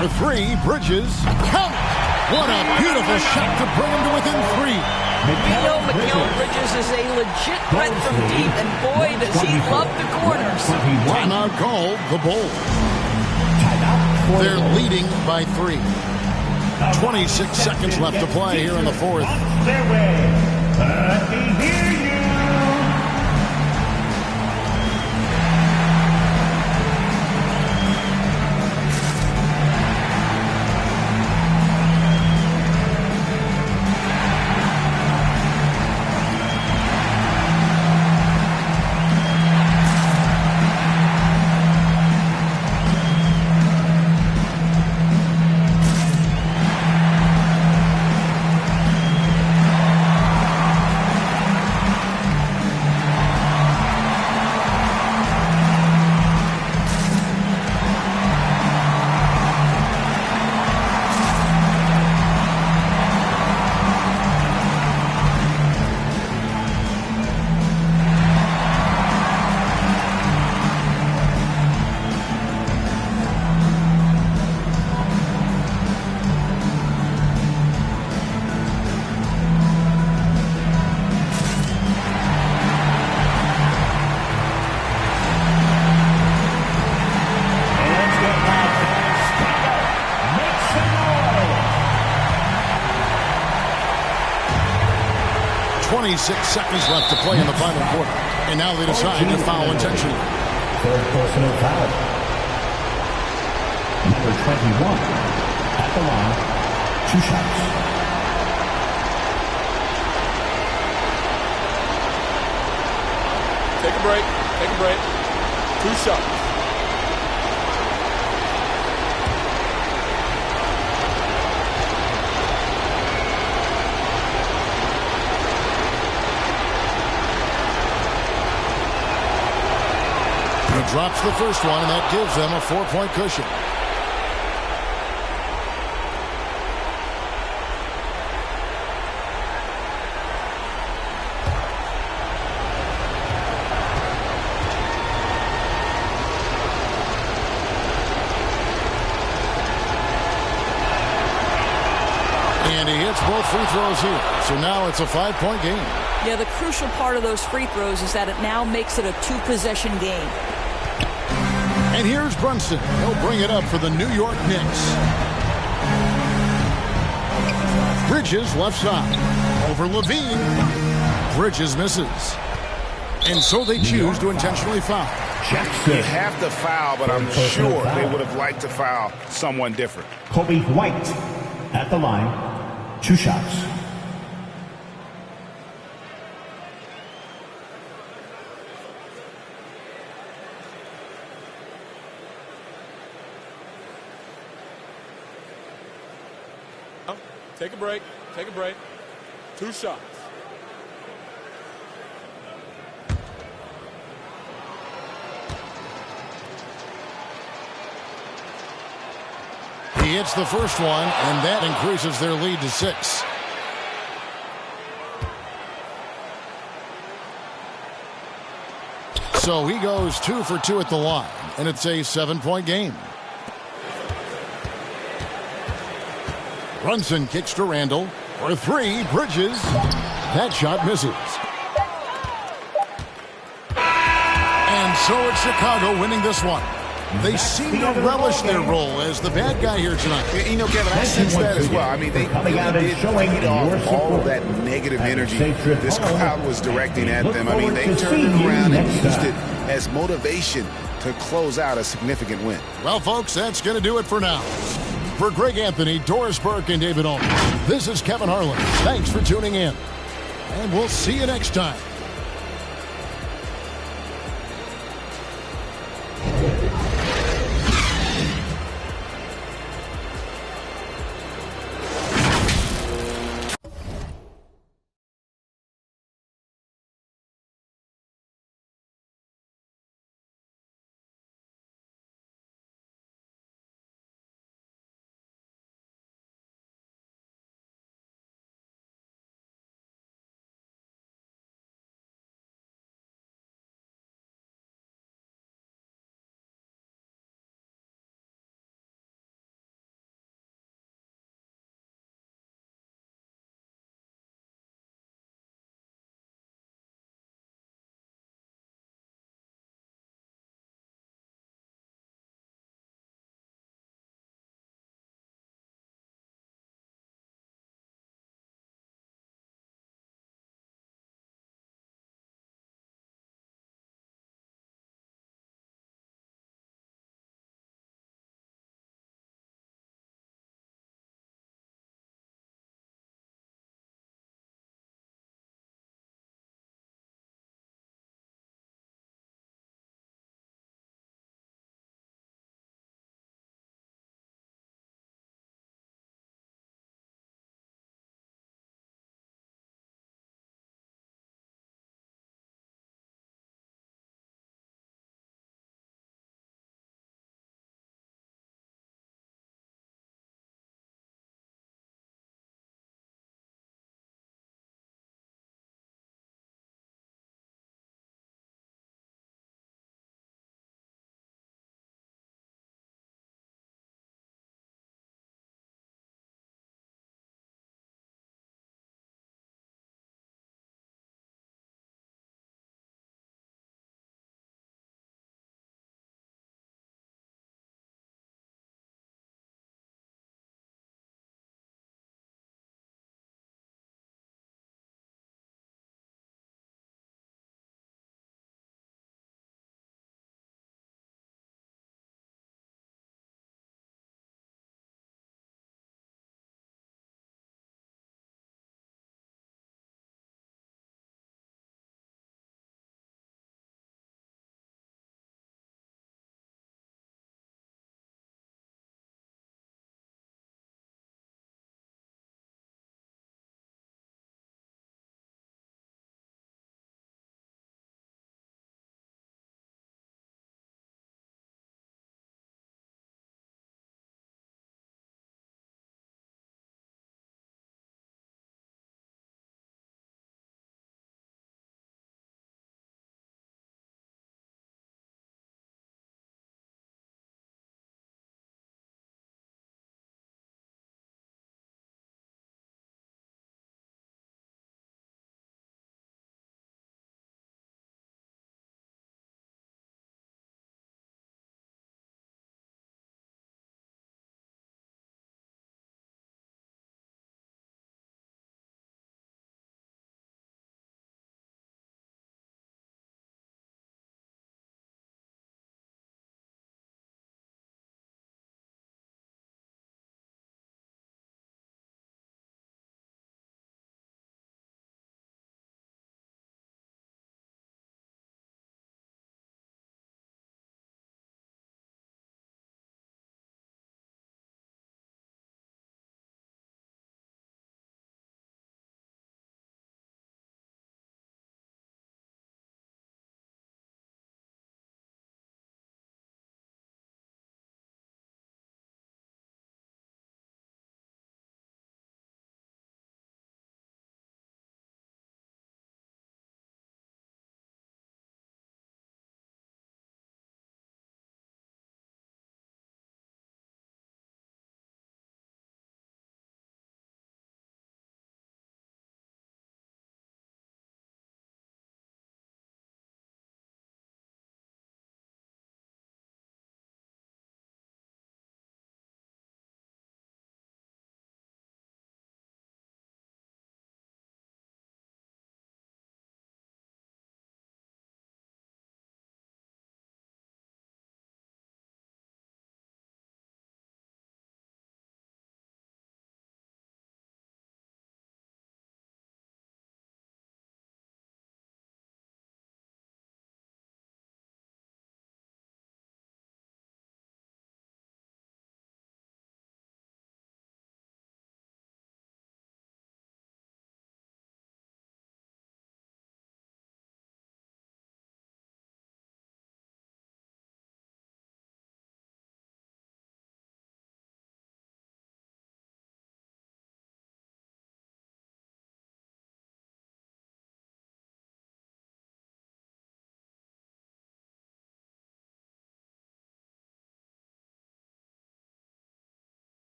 For three, Bridges. Count it! What a beautiful shot to bring him to within 3. We know Mikal Bridges is a legit threat from deep, and boy, does he love the corners. Timeout called the Bulls. They're leading by 3. 26 seconds left to play here in the fourth. Seconds left to play in the final quarter. And now they decide to foul intentionally. Third personal foul. Number 21 at the line. 2 shots. Take a break. Take a break. 2 shots. Drops the first one, and that gives them a 4-point cushion. And he hits both free throws here. So now it's a 5-point game. Yeah, the crucial part of those free throws is that it now makes it a 2-possession game. And here's Brunson. He'll bring it up for the New York Knicks. Bridges left side. Over Levine. Bridges misses. And so they choose to intentionally foul. Jackson. You have to foul, but I'm sure they would have liked to foul someone different. Kobe White at the line. 2 shots. Take a break. Take a break. 2 shots. He hits the first one, and that increases their lead to 6. So he goes 2 for 2 at the line, and it's a 7-point game. Brunson kicks to Randall. For 3, Bridges. That shot misses. And so it's Chicago winning this one. They seem to relish their role as the bad guy here tonight. You know, Kevin, I sense that as well. I mean, they really did feed off all of that negative energy this crowd was directing at them. I mean, they turned it around and used it as motivation to close out a significant win. Well, folks, that's going to do it for now. For Greg Anthony, Doris Burke, and David Olney, this is Kevin Harlan. Thanks for tuning in, and we'll see you next time.